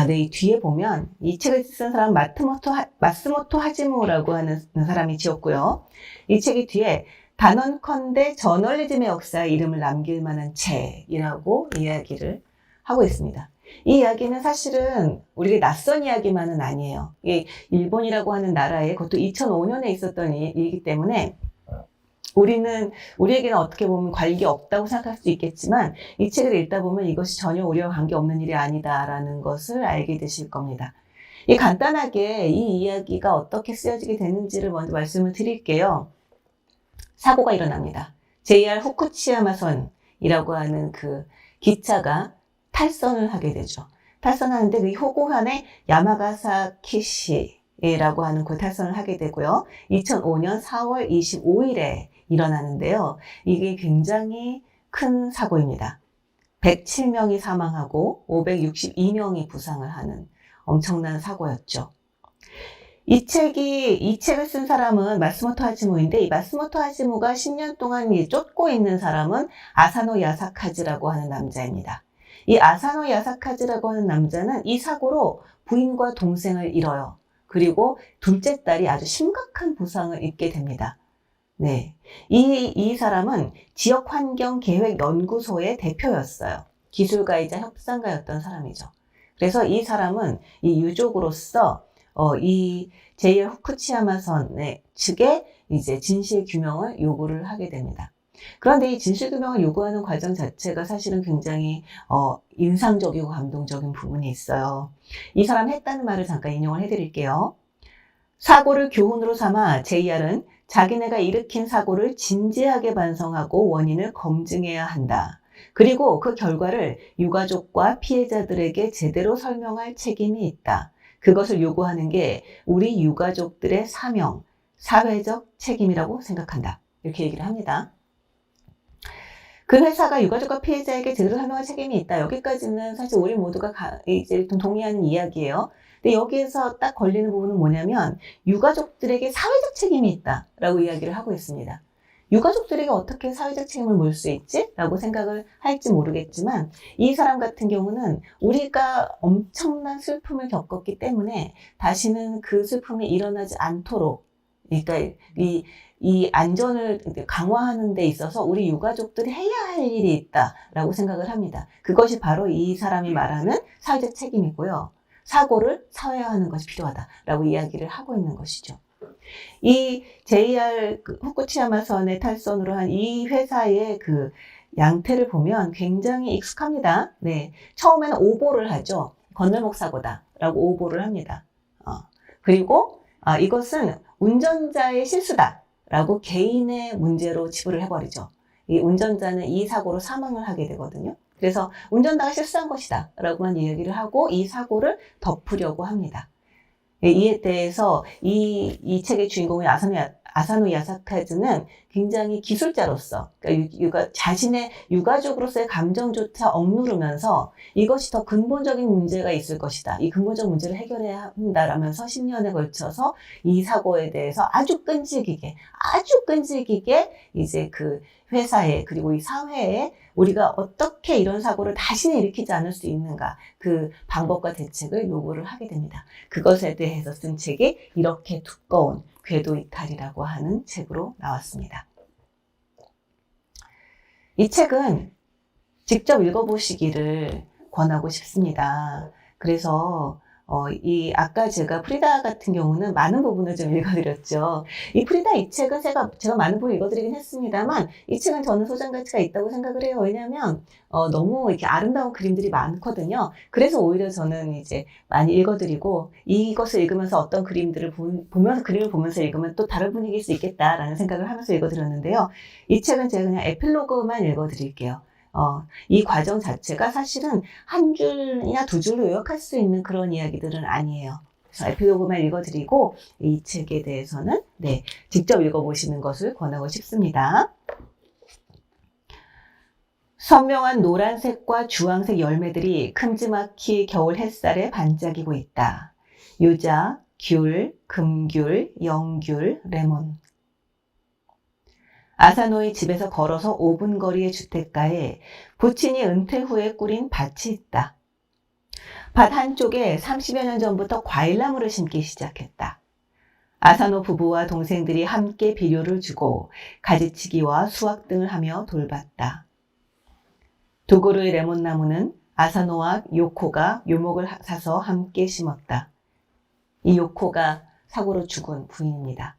네. 이 뒤에 보면 이 책을 쓴 사람 마스모토 하지모라고 하는 사람이 지었고요. 이 책이 뒤에 단언컨대 저널리즘의 역사에 이름을 남길 만한 책이라고 이야기를 하고 있습니다. 이 이야기는 사실은 우리에게 낯선 이야기만은 아니에요. 이게 일본이라고 하는 나라에 그것도 2005년에 있었던 일이기 때문에 우리에게는 어떻게 보면 관계 없다고 생각할 수 있겠지만 이 책을 읽다 보면 이것이 전혀 우리와 관계없는 일이 아니다라는 것을 알게 되실 겁니다. 간단하게 이 이야기가 어떻게 쓰여지게 됐는지를 먼저 말씀을 드릴게요. 사고가 일어납니다. JR 후쿠시야마선이라고 하는 그 기차가 탈선을 하게 되죠. 탈선하는데 그 호고현의 야마가사키시라고 하는 그 탈선을 하게 되고요. 2005년 4월 25일에 일어나는데요. 이게 굉장히 큰 사고입니다. 107명이 사망하고 562명이 부상을 하는 엄청난 사고였죠. 이 책을 쓴 사람은 마스모토 하지모인데 이 마스모토 하지모가 10년 동안 쫓고 있는 사람은 아사노 야사카즈라고 하는 남자입니다. 이 아사노 야사카즈라고 하는 남자는 이 사고로 부인과 동생을 잃어요. 그리고 둘째 딸이 아주 심각한 부상을 입게 됩니다. 네. 이 사람은 지역환경계획연구소의 대표였어요. 기술가이자 협상가였던 사람이죠. 그래서 이 사람은 이 유족으로서 이 JR 후쿠시야마선 측에 이제 진실 규명을 요구를 하게 됩니다. 그런데 이 진실 규명을 요구하는 과정 자체가 사실은 굉장히 인상적이고 감동적인 부분이 있어요. 이 사람 했다는 말을 잠깐 인용을 해드릴게요. 사고를 교훈으로 삼아 JR은 자기네가 일으킨 사고를 진지하게 반성하고 원인을 검증해야 한다. 그리고 그 결과를 유가족과 피해자들에게 제대로 설명할 책임이 있다. 그것을 요구하는 게 우리 유가족들의 사명, 사회적 책임이라고 생각한다. 이렇게 얘기를 합니다. 그 회사가 유가족과 피해자에게 제대로 설명할 책임이 있다. 여기까지는 사실 우리 모두가 이제 좀 동의하는 이야기예요. 근데 여기에서 딱 걸리는 부분은 뭐냐면 유가족들에게 사회적 책임이 있다라고 이야기를 하고 있습니다. 유가족들에게 어떻게 사회적 책임을 물 수 있지? 라고 생각을 할지 모르겠지만 이 사람 같은 경우는 우리가 엄청난 슬픔을 겪었기 때문에 다시는 그 슬픔이 일어나지 않도록 그러니까 이 안전을 강화하는 데 있어서 우리 유가족들이 해야 할 일이 있다라고 생각을 합니다. 그것이 바로 이 사람이 말하는 사회적 책임이고요. 사고를 사회화하는 것이 필요하다라고 이야기를 하고 있는 것이죠. 이 JR 후쿠시야마선의 탈선으로 한 이 회사의 그 양태를 보면 굉장히 익숙합니다. 네, 처음에는 오보를 하죠. 건널목 사고다라고 오보를 합니다. 그리고 이것은 운전자의 실수다라고 개인의 문제로 치부를 해버리죠. 이 운전자는 이 사고로 사망을 하게 되거든요. 그래서 운전자가 실수한 것이다 라고만 이야기를 하고 이 사고를 덮으려고 합니다. 이에 대해서 이 책의 주인공인 아사노 야사카즈는 굉장히 기술자로서 그러니까 자신의 유가족으로서의 감정조차 억누르면서 이것이 더 근본적인 문제가 있을 것이다. 이 근본적 문제를 해결해야 한다라면서 10년에 걸쳐서 이 사고에 대해서 아주 끈질기게 이제 그 회사에 그리고 이 사회에 우리가 어떻게 이런 사고를 다시는 일으키지 않을 수 있는가 그 방법과 대책을 요구를 하게 됩니다. 그것에 대해서 쓴 책이 이렇게 두꺼운 궤도 이탈이라고 하는 책으로 나왔습니다. 이 책은 직접 읽어보시기를 권하고 싶습니다. 그래서 아까 제가 프리다 같은 경우는 많은 부분을 좀 읽어드렸죠. 이 프리다 이 책은 제가 많은 부분 읽어드리긴 했습니다만, 이 책은 저는 소장 가치가 있다고 생각을 해요. 왜냐면, 너무 이렇게 아름다운 그림들이 많거든요. 그래서 오히려 저는 이제 많이 읽어드리고, 이것을 읽으면서 어떤 그림들을 보면서, 그림을 보면서 읽으면 또 다른 분위기일 수 있겠다라는 생각을 하면서 읽어드렸는데요. 이 책은 제가 그냥 에필로그만 읽어드릴게요. 이 과정 자체가 사실은 한 줄이나 두 줄로 요약할 수 있는 그런 이야기들은 아니에요. 그래서 에필로그만 읽어드리고 이 책에 대해서는 직접 읽어보시는 것을 권하고 싶습니다. 선명한 노란색과 주황색 열매들이 큼지막히 겨울 햇살에 반짝이고 있다. 유자, 귤, 금귤, 영귤, 레몬. 아사노의 집에서 걸어서 5분 거리의 주택가에 부친이 은퇴 후에 꾸린 밭이 있다. 밭 한쪽에 30여 년 전부터 과일나무를 심기 시작했다. 아사노 부부와 동생들이 함께 비료를 주고 가지치기와 수확 등을 하며 돌봤다. 두 그루의 레몬나무는 아사노와 요코가 묘목을 사서 함께 심었다. 이 요코가 사고로 죽은 부인입니다.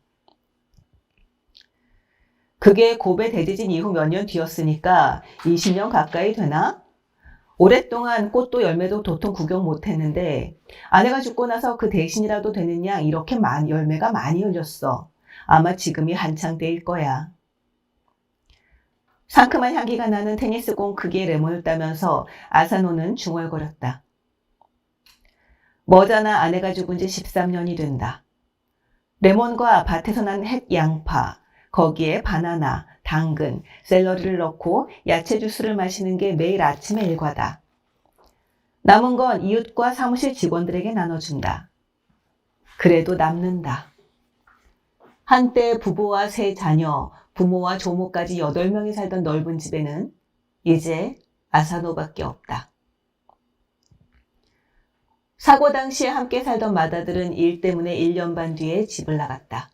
그게 고베 대지진 이후 몇 년 뒤였으니까 20년 가까이 되나? 오랫동안 꽃도 열매도 도통 구경 못했는데 아내가 죽고 나서 그 대신이라도 되는 양 이렇게 열매가 많이 열렸어. 아마 지금이 한창 때일 거야. 상큼한 향기가 나는 테니스공 크기의 레몬을 따면서 아사노는 중얼거렸다. 머자나 아내가 죽은 지 13년이 된다. 레몬과 밭에서 난 햇 양파, 거기에 바나나, 당근, 샐러리를 넣고 야채 주스를 마시는 게 매일 아침의 일과다. 남은 건 이웃과 사무실 직원들에게 나눠준다. 그래도 남는다. 한때 부부와 세 자녀, 부모와 조모까지 8명이 살던 넓은 집에는 이제 아사노밖에 없다. 사고 당시에 함께 살던 맏아들은 일 때문에 1년 반 뒤에 집을 나갔다.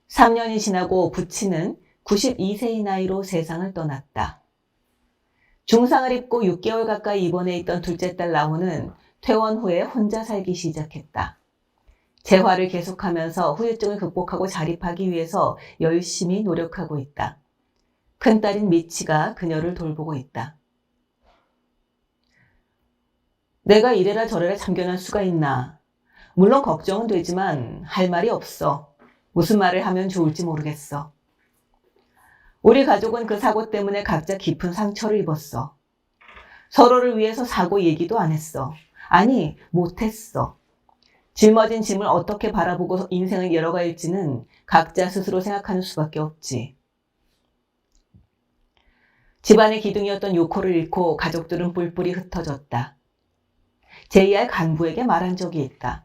3년이 지나고 부친은 92세의 나이로 세상을 떠났다. 중상을 입고 6개월 가까이 입원해 있던 둘째 딸 라호는 퇴원 후에 혼자 살기 시작했다. 재활을 계속하면서 후유증을 극복하고 자립하기 위해서 열심히 노력하고 있다. 큰딸인 미치가 그녀를 돌보고 있다. 내가 이래라 저래라 참견할 수가 있나. 물론 걱정은 되지만 할 말이 없어. 무슨 말을 하면 좋을지 모르겠어. 우리 가족은 그 사고 때문에 각자 깊은 상처를 입었어. 서로를 위해서 사고 얘기도 안 했어. 아니, 못했어. 짊어진 짐을 어떻게 바라보고 인생을 열어갈지는 각자 스스로 생각하는 수밖에 없지. 집안의 기둥이었던 요코를 잃고 가족들은 뿔뿔이 흩어졌다. JR 간부에게 말한 적이 있다.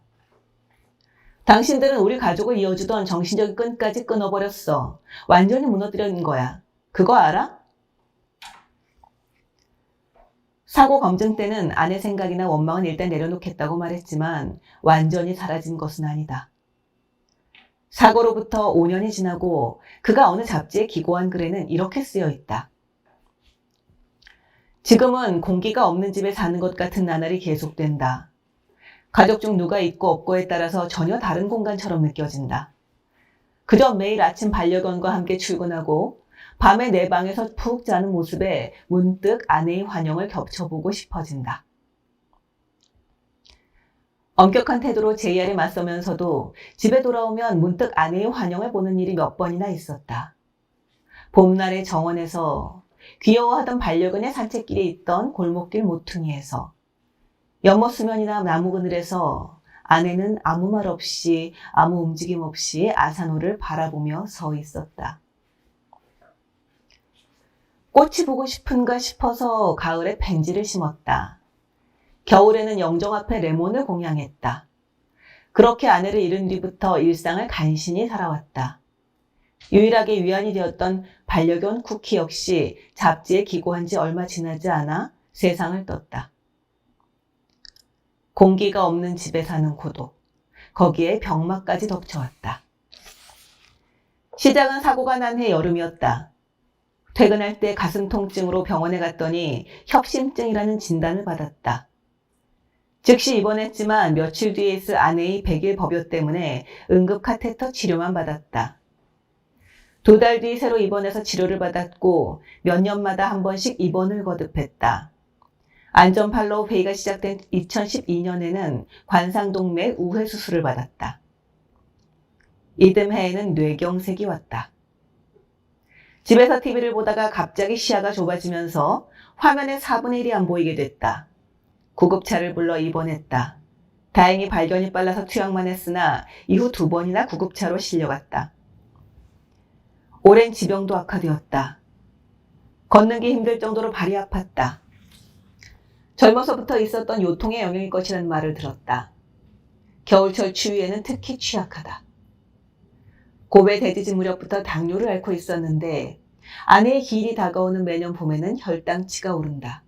당신들은 우리 가족을 이어주던 정신적인 끈까지 끊어버렸어. 완전히 무너뜨린 거야. 그거 알아? 사고 검증 때는 아내 생각이나 원망은 일단 내려놓겠다고 말했지만 완전히 사라진 것은 아니다. 사고로부터 5년이 지나고 그가 어느 잡지에 기고한 글에는 이렇게 쓰여 있다. 지금은 공기가 없는 집에 사는 것 같은 나날이 계속된다. 가족 중 누가 있고 없고에 따라서 전혀 다른 공간처럼 느껴진다. 그저 매일 아침 반려견과 함께 출근하고 밤에 내 방에서 푹 자는 모습에 문득 아내의 환영을 겹쳐보고 싶어진다. 엄격한 태도로 JR에 맞서면서도 집에 돌아오면 문득 아내의 환영을 보는 일이 몇 번이나 있었다. 봄날의 정원에서, 귀여워하던 반려견의 산책길에 있던 골목길 모퉁이에서, 연못 수면이나 나무 그늘에서 아내는 아무 말 없이 아무 움직임 없이 아사노를 바라보며 서 있었다. 꽃이 보고 싶은가 싶어서 가을에 펜지를 심었다. 겨울에는 영정 앞에 레몬을 공양했다. 그렇게 아내를 잃은 뒤부터 일상을 간신히 살아왔다. 유일하게 위안이 되었던 반려견 쿠키 역시 잡지에 기고한 지 얼마 지나지 않아 세상을 떴다. 공기가 없는 집에 사는 고독, 거기에 병마까지 덮쳐왔다. 시작은 사고가 난 해 여름이었다. 퇴근할 때 가슴 통증으로 병원에 갔더니 협심증이라는 진단을 받았다. 즉시 입원했지만 며칠 뒤에 있을 아내의 100일 법요 때문에 응급 카테터 치료만 받았다. 2달 뒤 새로 입원해서 치료를 받았고 몇 년마다 한 번씩 입원을 거듭했다. 안전 팔로우 회의가 시작된 2012년에는 관상동맥 우회 수술을 받았다. 이듬해에는 뇌경색이 왔다. 집에서 TV를 보다가 갑자기 시야가 좁아지면서 화면의 4분의 1이 안 보이게 됐다. 구급차를 불러 입원했다. 다행히 발견이 빨라서 투약만 했으나 이후 2번이나 구급차로 실려갔다. 오랜 지병도 악화되었다. 걷는 게 힘들 정도로 발이 아팠다. 젊어서부터 있었던 요통의 영역일 것이라는 말을 들었다. 겨울철 추위에는 특히 취약하다. 고베 대지진 무렵부터 당뇨를 앓고 있었는데 아내의 기일이 다가오는 매년 봄에는 혈당치가 오른다.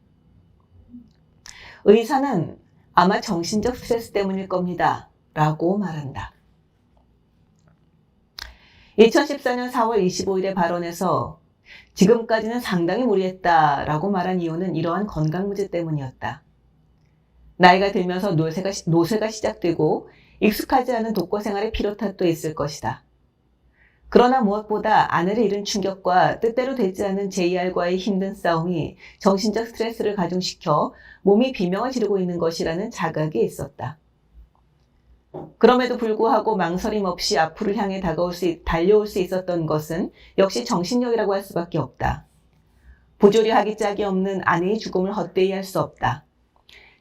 의사는 아마 정신적 스트레스 때문일 겁니다. 라고 말한다. 2014년 4월 25일의 발언에서 지금까지는 상당히 무리했다 라고 말한 이유는 이러한 건강 문제 때문이었다. 나이가 들면서 노쇠가 시작되고 익숙하지 않은 독거 생활의 피로 탓도 있을 것이다. 그러나 무엇보다 아내를 잃은 충격과 뜻대로 되지 않은 JR과의 힘든 싸움이 정신적 스트레스를 가중시켜 몸이 비명을 지르고 있는 것이라는 자각이 있었다. 그럼에도 불구하고 망설임 없이 앞으로 향해 달려올 수 있었던 것은 역시 정신력이라고 할 수밖에 없다. 부조리 하기 짝이 없는 아내의 죽음을 헛되이 할 수 없다.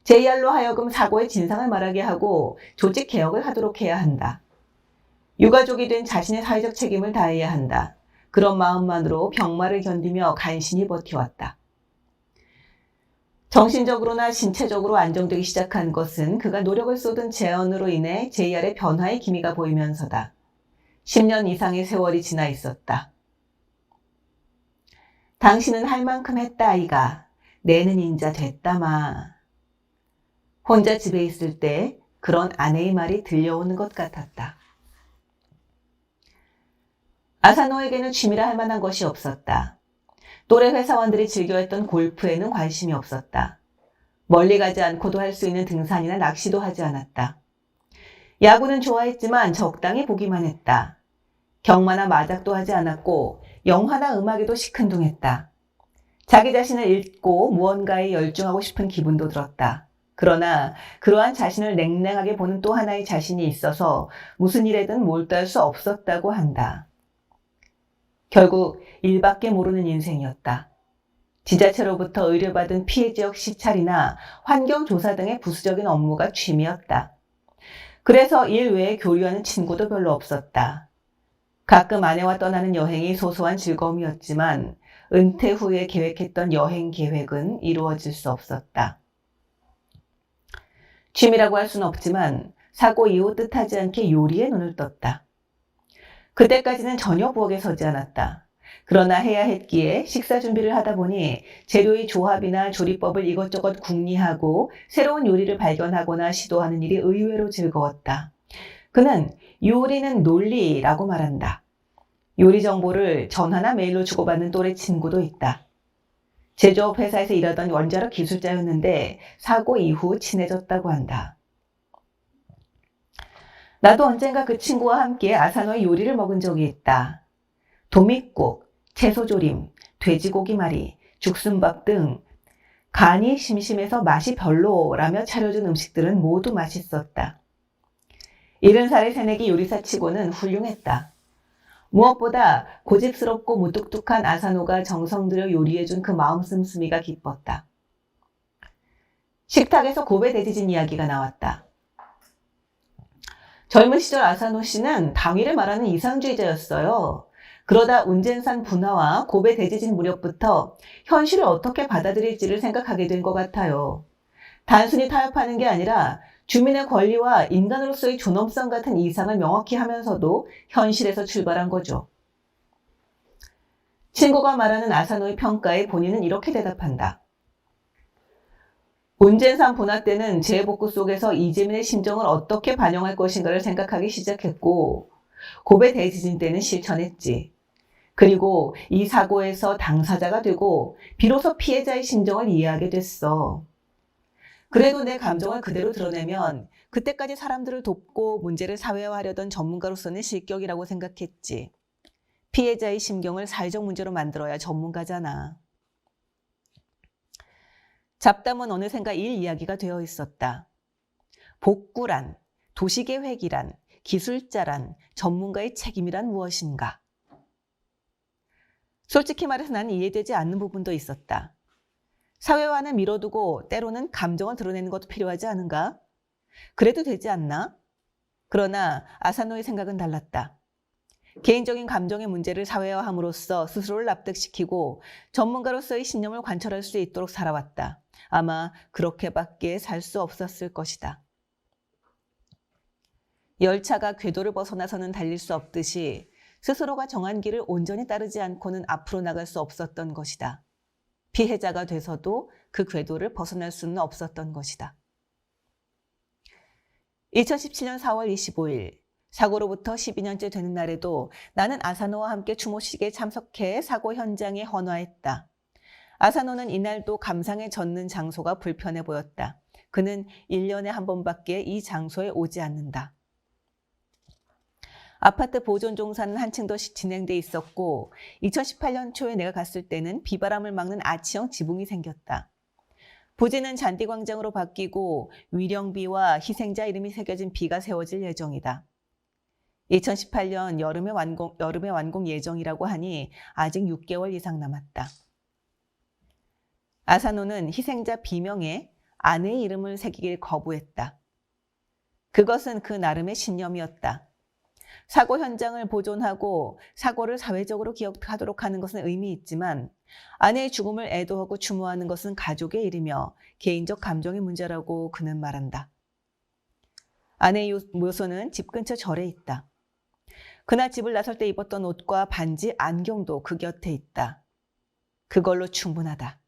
JR로 하여금 사고의 진상을 말하게 하고 조직 개혁을 하도록 해야 한다. 유가족이 된 자신의 사회적 책임을 다해야 한다. 그런 마음만으로 병마를 견디며 간신히 버텨왔다. 정신적으로나 신체적으로 안정되기 시작한 것은 그가 노력을 쏟은 재언으로 인해 JR의 변화의 기미가 보이면서다. 10년 이상의 세월이 지나 있었다. 당신은 할 만큼 했다 아이가. 내는 인자 됐다마. 혼자 집에 있을 때 그런 아내의 말이 들려오는 것 같았다. 아사노에게는 취미라 할 만한 것이 없었다. 또래 회사원들이 즐겨했던 골프에는 관심이 없었다. 멀리 가지 않고도 할 수 있는 등산이나 낚시도 하지 않았다. 야구는 좋아했지만 적당히 보기만 했다. 경마나 마작도 하지 않았고 영화나 음악에도 시큰둥했다. 자기 자신을 읽고 무언가에 열중하고 싶은 기분도 들었다. 그러나 그러한 자신을 냉랭하게 보는 또 하나의 자신이 있어서 무슨 일에든 몰두할 수 없었다고 한다. 결국 일밖에 모르는 인생이었다. 지자체로부터 의뢰받은 피해 지역 시찰이나 환경조사 등의 부수적인 업무가 취미였다. 그래서 일 외에 교류하는 친구도 별로 없었다. 가끔 아내와 떠나는 여행이 소소한 즐거움이었지만 은퇴 후에 계획했던 여행 계획은 이루어질 수 없었다. 취미라고 할 수는 없지만 사고 이후 뜻하지 않게 요리에 눈을 떴다. 그때까지는 전혀 부엌에 서지 않았다. 그러나 해야 했기에 식사 준비를 하다 보니 재료의 조합이나 조리법을 이것저것 궁리하고 새로운 요리를 발견하거나 시도하는 일이 의외로 즐거웠다. 그는 요리는 논리라고 말한다. 요리 정보를 전화나 메일로 주고받는 또래 친구도 있다. 제조업 회사에서 일하던 원자력 기술자였는데 사고 이후 친해졌다고 한다. 나도 언젠가 그 친구와 함께 아사노의 요리를 먹은 적이 있다. 도미국, 채소조림, 돼지고기말이, 죽순밥 등 간이 심심해서 맛이 별로라며 차려준 음식들은 모두 맛있었다. 70살의 새내기 요리사 치고는 훌륭했다. 무엇보다 고집스럽고 무뚝뚝한 아사노가 정성 들여 요리해준 그 마음 씀씀이가 기뻤다. 식탁에서 고베 대지진 이야기가 나왔다. 젊은 시절 아사노 씨는 당위를 말하는 이상주의자였어요. 그러다 운젠산 분화와 고베 대지진 무렵부터 현실을 어떻게 받아들일지를 생각하게 된 것 같아요. 단순히 타협하는 게 아니라 주민의 권리와 인간으로서의 존엄성 같은 이상을 명확히 하면서도 현실에서 출발한 거죠. 친구가 말하는 아사노의 평가에 본인은 이렇게 대답한다. 운젠산 분화 때는 재해복구 속에서 이재민의 심정을 어떻게 반영할 것인가를 생각하기 시작했고 고베 대지진 때는 실천했지. 그리고 이 사고에서 당사자가 되고 비로소 피해자의 심정을 이해하게 됐어. 그래도 내 감정을 그대로 드러내면 그때까지 사람들을 돕고 문제를 사회화하려던 전문가로서는 실격이라고 생각했지. 피해자의 심경을 사회적 문제로 만들어야 전문가잖아. 잡담은 어느샌가 일 이야기가 되어 있었다. 복구란, 도시계획이란, 기술자란, 전문가의 책임이란 무엇인가? 솔직히 말해서 난 이해되지 않는 부분도 있었다. 사회화는 미뤄두고 때로는 감정을 드러내는 것도 필요하지 않은가? 그래도 되지 않나? 그러나 아사노의 생각은 달랐다. 개인적인 감정의 문제를 사회화함으로써 스스로를 납득시키고 전문가로서의 신념을 관철할 수 있도록 살아왔다. 아마 그렇게밖에 살 수 없었을 것이다. 열차가 궤도를 벗어나서는 달릴 수 없듯이 스스로가 정한 길을 온전히 따르지 않고는 앞으로 나갈 수 없었던 것이다. 피해자가 돼서도 그 궤도를 벗어날 수는 없었던 것이다. 2017년 4월 25일, 사고로부터 12년째 되는 날에도 나는 아사노와 함께 추모식에 참석해 사고 현장에 헌화했다. 아사노는 이날도 감상에 젖는 장소가 불편해 보였다. 그는 1년에 한 번밖에 이 장소에 오지 않는다. 아파트 보존 공사는 한층 더 진행돼 있었고 2018년 초에 내가 갔을 때는 비바람을 막는 아치형 지붕이 생겼다. 부지는 잔디광장으로 바뀌고 위령비와 희생자 이름이 새겨진 비가 세워질 예정이다. 2018년 여름에 완공 예정이라고 하니 아직 6개월 이상 남았다. 아사노는 희생자 비명에 아내의 이름을 새기길 거부했다. 그것은 그 나름의 신념이었다. 사고 현장을 보존하고 사고를 사회적으로 기억하도록 하는 것은 의미 있지만 아내의 죽음을 애도하고 추모하는 것은 가족의 일이며 개인적 감정의 문제라고 그는 말한다. 아내의 묘소는 집 근처 절에 있다. 그날 집을 나설 때 입었던 옷과 반지, 안경도 그 곁에 있다. 그걸로 충분하다.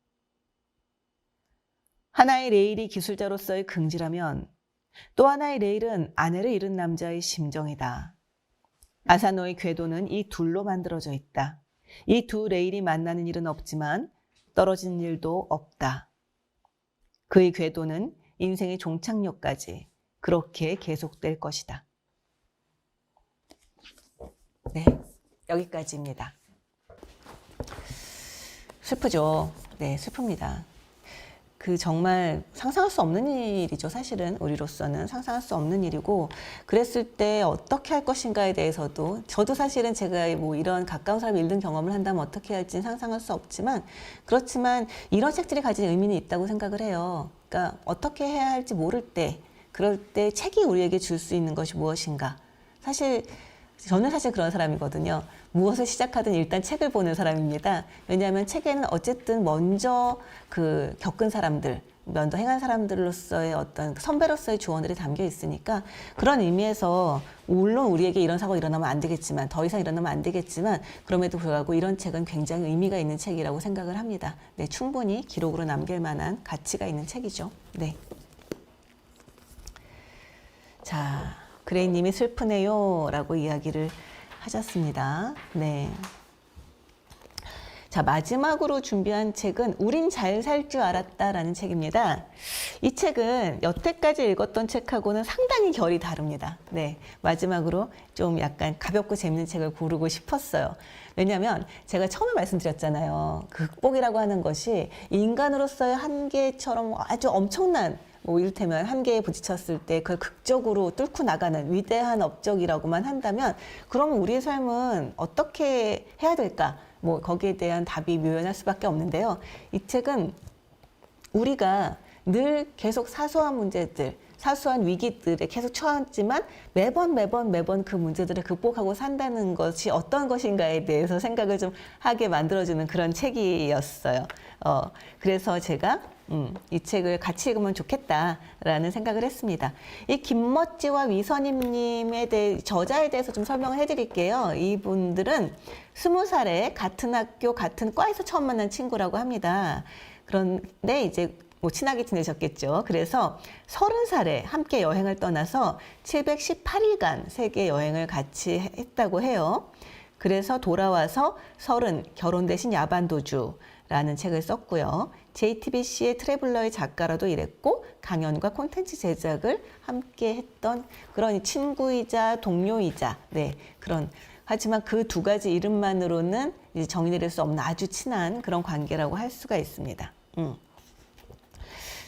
하나의 레일이 기술자로서의 긍지라면 또 하나의 레일은 아내를 잃은 남자의 심정이다. 아사노의 궤도는 이 둘로 만들어져 있다. 이 두 레일이 만나는 일은 없지만 떨어지는 일도 없다. 그의 궤도는 인생의 종착역까지 그렇게 계속될 것이다. 네, 여기까지입니다. 슬프죠? 네, 슬픕니다. 정말 상상할 수 없는 일이죠. 사실은 우리로서는 상상할 수 없는 일이고 그랬을 때 어떻게 할 것인가에 대해서도 저도 사실은 제가 뭐 이런 가까운 사람이 잃는 경험을 한다면 어떻게 할지는 상상할 수 없지만 그렇지만 이런 책들이 가진 의미는 있다고 생각을 해요. 그러니까 어떻게 해야 할지 모를 때 그럴 때 책이 우리에게 줄 수 있는 것이 무엇인가. 저는 사실 그런 사람이거든요. 무엇을 시작하든 일단 책을 보는 사람입니다. 왜냐하면 책에는 어쨌든 먼저 겪은 사람들, 먼저 행한 사람들로서의 어떤 선배로서의 조언들이 담겨 있으니까 그런 의미에서 물론 우리에게 이런 사고가 일어나면 안 되겠지만 더 이상 일어나면 안 되겠지만 그럼에도 불구하고 이런 책은 굉장히 의미가 있는 책이라고 생각을 합니다. 네, 충분히 기록으로 남길 만한 가치가 있는 책이죠. 네. 자, 그레이님이 슬프네요 라고 이야기를 하셨습니다. 네. 자, 마지막으로 준비한 책은 우린 잘 살 줄 알았다라는 책입니다. 이 책은 여태까지 읽었던 책하고는 상당히 결이 다릅니다. 네, 마지막으로 좀 약간 가볍고 재밌는 책을 고르고 싶었어요. 왜냐하면 제가 처음에 말씀드렸잖아요. 극복이라고 하는 것이 인간으로서의 한계처럼 아주 엄청난 이를테면 한계에 부딪혔을 때 그걸 극적으로 뚫고 나가는 위대한 업적이라고만 한다면 그러면 우리의 삶은 어떻게 해야 될까? 거기에 대한 답이 묘연할 수밖에 없는데요. 이 책은 우리가 늘 계속 사소한 문제들, 사소한 위기들에 계속 처했지만 매번 그 문제들을 극복하고 산다는 것이 어떤 것인가에 대해서 생각을 좀 하게 만들어주는 그런 책이었어요. 그래서 제가 이 책을 같이 읽으면 좋겠다라는 생각을 했습니다. 이 김멋지와 위선임님의 저자에 대해서 좀 설명을 해드릴게요. 이분들은 20살에 같은 학교, 같은 과에서 처음 만난 친구라고 합니다. 그런데 이제 친하게 지내셨겠죠. 그래서 30살에 함께 여행을 떠나서 718일간 세계 여행을 같이 했다고 해요. 그래서 돌아와서 30 결혼 대신 야반도주라는 책을 썼고요. JTBC의 트래블러의 작가로도 일했고 강연과 콘텐츠 제작을 함께 했던 그런 친구이자 동료이자 네, 그런 하지만 그 두 가지 이름만으로는 이제 정의될 수 없는 아주 친한 그런 관계라고 할 수가 있습니다.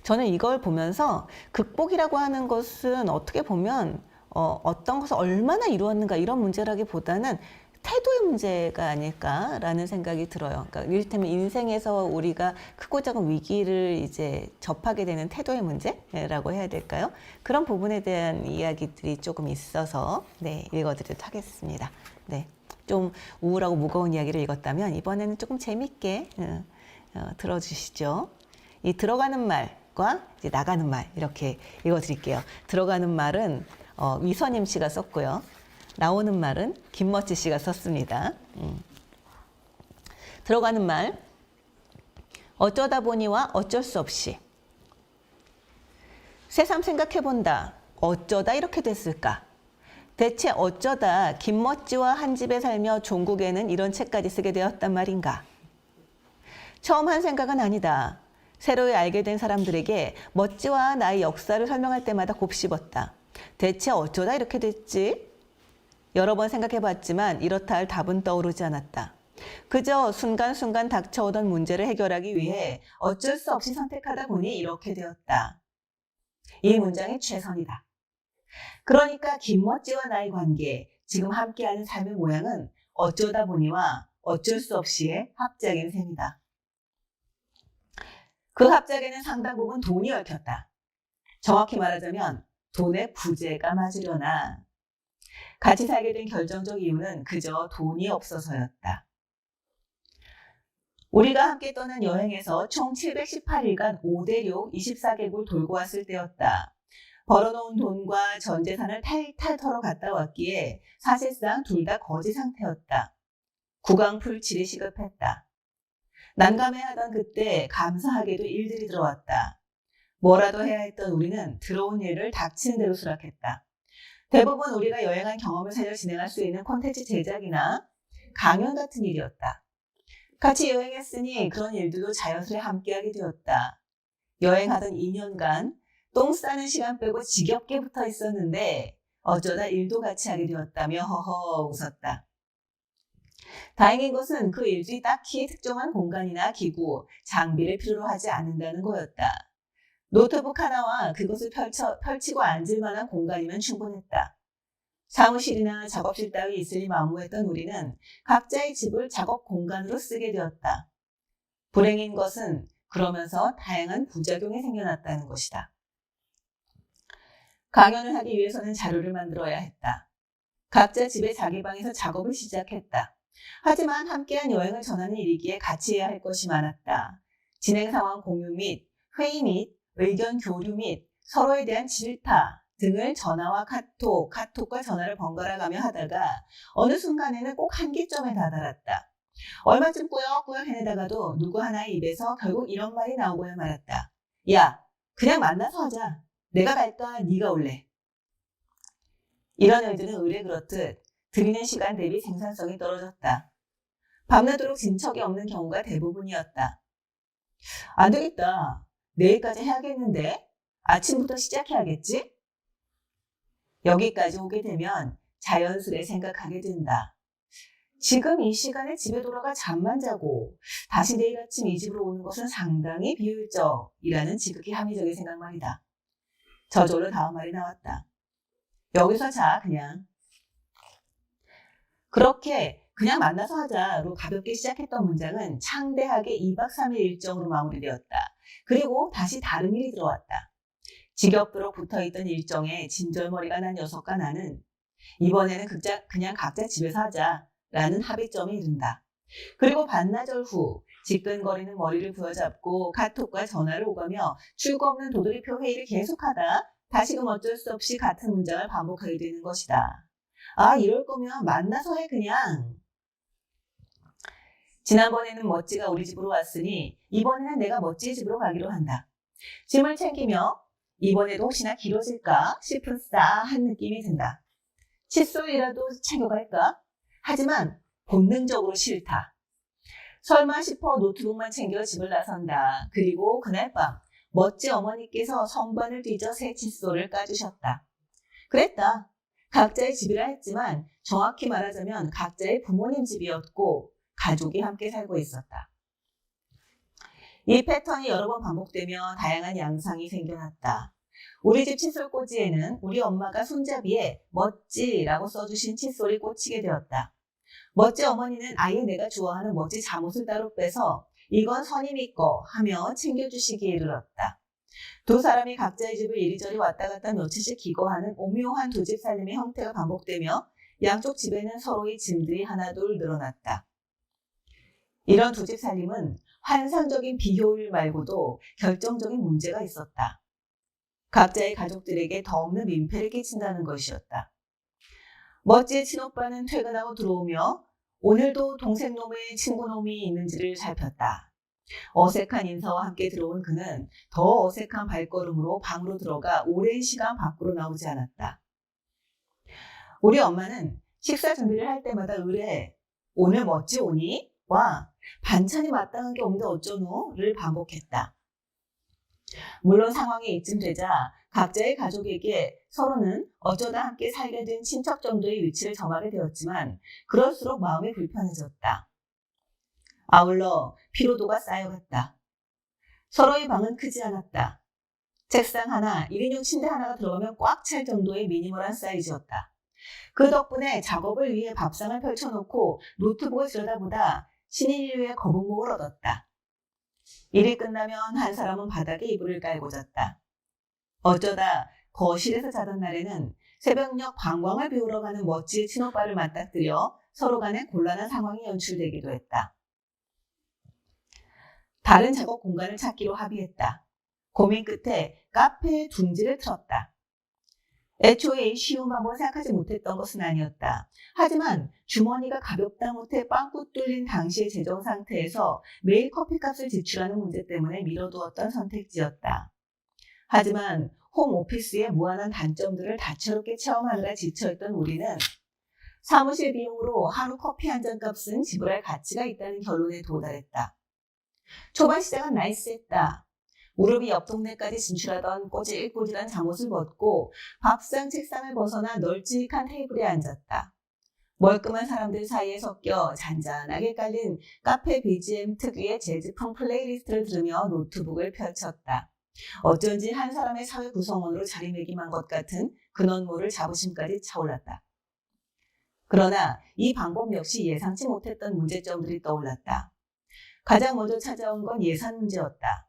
저는 이걸 보면서 극복이라고 하는 것은 어떻게 보면 어떤 것을 얼마나 이루었는가 이런 문제라기보다는 태도의 문제가 아닐까라는 생각이 들어요. 그러니까 이를테면 인생에서 우리가 크고 작은 위기를 이제 접하게 되는 태도의 문제라고 해야 될까요? 그런 부분에 대한 이야기들이 조금 있어서 네, 읽어드리도록 하겠습니다. 네, 좀 우울하고 무거운 이야기를 읽었다면 이번에는 조금 재밌게 들어주시죠. 이 들어가는 말과 이제 나가는 말 이렇게 읽어드릴게요. 들어가는 말은 위선임 씨가 썼고요. 나오는 말은 김머치 씨가 썼습니다. 들어가는 말, 어쩌다 보니와 어쩔 수 없이. 새삼 생각해본다. 어쩌다 이렇게 됐을까? 대체 어쩌다 김머찌와 한 집에 살며 종국에는 이런 책까지 쓰게 되었단 말인가? 처음 한 생각은 아니다. 새로 알게 된 사람들에게 멋지와 나의 역사를 설명할 때마다 곱씹었다. 대체 어쩌다 이렇게 됐지? 여러 번 생각해봤지만 이렇다 할 답은 떠오르지 않았다. 그저 순간순간 닥쳐오던 문제를 해결하기 위해 어쩔 수 없이 선택하다 보니 이렇게 되었다. 이 문장이 최선이다. 그러니까 김머찌와 나의 관계, 지금 함께하는 삶의 모양은 어쩌다 보니와 어쩔 수 없이의 합작인 셈이다. 그 합작에는 상당 부분 돈이 얽혔다. 정확히 말하자면 돈의 부재가 맞으려나. 같이 살게 된 결정적 이유는 그저 돈이 없어서였다. 우리가 함께 떠난 여행에서 총 718일간 5대륙 24개국을 돌고 왔을 때였다. 벌어놓은 돈과 전 재산을 탈탈 털어 갔다 왔기에 사실상 둘 다 거지 상태였다. 구강풀칠이 시급했다. 난감해하던 그때 감사하게도 일들이 들어왔다. 뭐라도 해야 했던 우리는 들어온 일을 닥치는 대로 수락했다. 대부분 우리가 여행한 경험을 살려 진행할 수 있는 콘텐츠 제작이나 강연 같은 일이었다. 같이 여행했으니 그런 일들도 자연스레 함께하게 되었다. 여행하던 2년간 똥 싸는 시간 빼고 지겹게 붙어 있었는데 어쩌다 일도 같이 하게 되었다며 허허 웃었다. 다행인 것은 그 일들이 딱히 특정한 공간이나 기구, 장비를 필요로 하지 않는다는 거였다. 노트북 하나와 그것을 펼치고 앉을 만한 공간이면 충분했다. 사무실이나 작업실 따위 있으리 만무했던 우리는 각자의 집을 작업 공간으로 쓰게 되었다. 불행인 것은 그러면서 다양한 부작용이 생겨났다는 것이다. 강연을 하기 위해서는 자료를 만들어야 했다. 각자 집의 자기 방에서 작업을 시작했다. 하지만 함께한 여행을 전하는 일이기에 같이 해야 할 것이 많았다. 진행 상황 공유 및 회의 및 의견 교류 및 서로에 대한 질타 등을 전화와 카톡과 전화를 번갈아 가며 하다가 어느 순간에는 꼭 한계점에 다다랐다. 얼마쯤 꾸역꾸역 해내다가도 누구 하나의 입에서 결국 이런 말이 나오고야 말았다. 야, 그냥 만나서 하자. 내가 갈까? 네가 올래? 이런 일들은 의뢰 그렇듯 들이는 시간 대비 생산성이 떨어졌다. 밤새도록 진척이 없는 경우가 대부분이었다. 안 되겠다. 내일까지 해야겠는데? 아침부터 시작해야겠지? 여기까지 오게 되면 자연스레 생각하게 된다. 지금 이 시간에 집에 돌아가 잠만 자고 다시 내일 아침 이 집으로 오는 것은 상당히 비효율적이라는 지극히 합리적인 생각 말이다. 저절로 다음 말이 나왔다. 여기서 자, 그냥. 그렇게 그냥 만나서 하자로 가볍게 시작했던 문장은 창대하게 2박 3일 일정으로 마무리되었다. 그리고 다시 다른 일이 들어왔다. 지겹도록 붙어있던 일정에 진절머리가 난 녀석과 나는 이번에는 그냥 각자 집에서 하자라는 합의점에 이른다. 그리고 반나절 후 지끈거리는 머리를 부여잡고 카톡과 전화를 오가며 출구 없는 도돌이표 회의를 계속하다 다시금 어쩔 수 없이 같은 문장을 반복하게 되는 것이다. 아, 이럴 거면 만나서 해 그냥. 지난번에는 멋지가 우리 집으로 왔으니 이번에는 내가 멋지의 집으로 가기로 한다. 짐을 챙기며 이번에도 혹시나 길어질까 싶은 싸한 느낌이 든다. 칫솔이라도 챙겨갈까? 하지만 본능적으로 싫다. 설마 싶어 노트북만 챙겨 집을 나선다. 그리고 그날 밤 멋지 어머니께서 선반을 뒤져 새 칫솔을 까주셨다. 그랬다. 각자의 집이라 했지만 정확히 말하자면 각자의 부모님 집이었고 가족이 함께 살고 있었다. 이 패턴이 여러 번 반복되며 다양한 양상이 생겨났다. 우리 집 칫솔꽂이에는 우리 엄마가 손잡이에 멋지라고 써주신 칫솔이 꽂히게 되었다. 멋지 어머니는 아예 내가 좋아하는 멋지 잠옷을 따로 빼서 이건 선임이 거 하며 챙겨주시기에 이르렀다. 두 사람이 각자의 집을 이리저리 왔다 갔다 며칠씩 기거하는 오묘한 두 집 살림의 형태가 반복되며 양쪽 집에는 서로의 짐들이 하나둘 늘어났다. 이런 두 집 살림은 환상적인 비효율 말고도 결정적인 문제가 있었다. 각자의 가족들에게 더 없는 민폐를 끼친다는 것이었다. 멋지의 친오빠는 퇴근하고 들어오며 오늘도 동생놈의 친구놈이 있는지를 살폈다. 어색한 인사와 함께 들어온 그는 더 어색한 발걸음으로 방으로 들어가 오랜 시간 밖으로 나오지 않았다. 우리 엄마는 식사 준비를 할 때마다 의뢰해 오늘 멋지 오니? 와 반찬이 마땅한 게 없는데 어쩌노?를 반복했다. 물론 상황이 이쯤 되자 각자의 가족에게 서로는 어쩌다 함께 살게 된 친척 정도의 위치를 점하게 되었지만 그럴수록 마음이 불편해졌다. 아울러 피로도가 쌓여갔다. 서로의 방은 크지 않았다. 책상 하나, 1인용 침대 하나가 들어가면 꽉 찰 정도의 미니멀한 사이즈였다. 그 덕분에 작업을 위해 밥상을 펼쳐놓고 노트북을 들여다보다 신인류의 거북목을 얻었다. 일이 끝나면 한 사람은 바닥에 이불을 깔고 잤다. 어쩌다 거실에서 자던 날에는 새벽녘 방광을 비우러 가는 멋지의 친오빠를 맞닥뜨려 서로 간에 곤란한 상황이 연출되기도 했다. 다른 작업 공간을 찾기로 합의했다. 고민 끝에 카페의 둥지를 틀었다. 애초에 이 쉬운 방법을 생각하지 못했던 것은 아니었다. 하지만 주머니가 가볍다 못해 빵꾸 뚫린 당시의 재정 상태에서 매일 커피값을 지출하는 문제 때문에 미뤄두었던 선택지였다. 하지만 홈오피스의 무한한 단점들을 다채롭게 체험하느라 지쳐있던 우리는 사무실 비용으로 하루 커피 한 잔 값은 지불할 가치가 있다는 결론에 도달했다. 초반 시작은 나이스했다. 무릎이 옆 동네까지 진출하던 꼬질꼬질한 잠옷을 벗고 밥상 책상을 벗어나 널찍한 테이블에 앉았다. 멀끔한 사람들 사이에 섞여 잔잔하게 깔린 카페 BGM 특유의 재즈풍 플레이리스트를 들으며 노트북을 펼쳤다. 어쩐지 한 사람의 사회 구성원으로 자리매김한 것 같은 근원 모를 자부심까지 차올랐다. 그러나 이 방법 역시 예상치 못했던 문제점들이 떠올랐다. 가장 먼저 찾아온 건 예산 문제였다.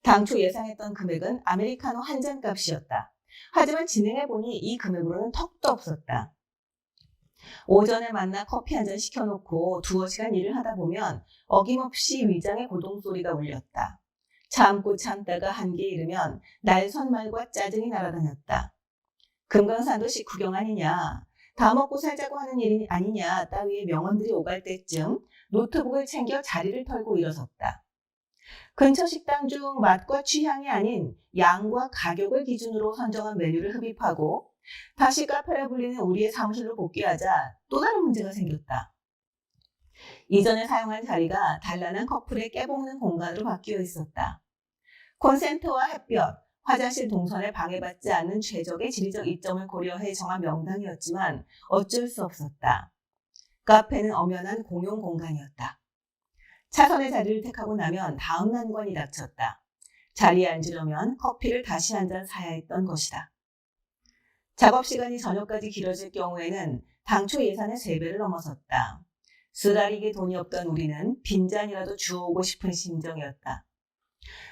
당초 예상했던 금액은 아메리카노 한 잔 값이었다. 하지만 진행해보니 이 금액으로는 턱도 없었다. 오전에 만나 커피 한 잔 시켜놓고 두어 시간 일을 하다 보면 어김없이 위장의 고동소리가 울렸다. 참고 참다가 한계에 이르면 날선말과 짜증이 날아다녔다. 금강산도 식후경 아니냐, 다 먹고 살자고 하는 일이 아니냐 따위의 명언들이 오갈 때쯤 노트북을 챙겨 자리를 털고 일어섰다. 근처 식당 중 맛과 취향이 아닌 양과 가격을 기준으로 선정한 메뉴를 흡입하고 다시 카페라 불리는 우리의 사무실로 복귀하자 또 다른 문제가 생겼다. 이전에 사용한 자리가 단란한 커플의 깨볶는 공간으로 바뀌어 있었다. 콘센트와 햇볕, 화장실 동선에 방해받지 않는 최적의 지리적 이점을 고려해 정한 명당이었지만 어쩔 수 없었다. 카페는 엄연한 공용 공간이었다. 차선의 자리를 택하고 나면 다음 난관이 닥쳤다. 자리에 앉으려면 커피를 다시 한 잔 사야 했던 것이다. 작업시간이 저녁까지 길어질 경우에는 당초 예산의 3배를 넘어섰다. 쓰라리게 돈이 없던 우리는 빈잔이라도 주워오고 싶은 심정이었다.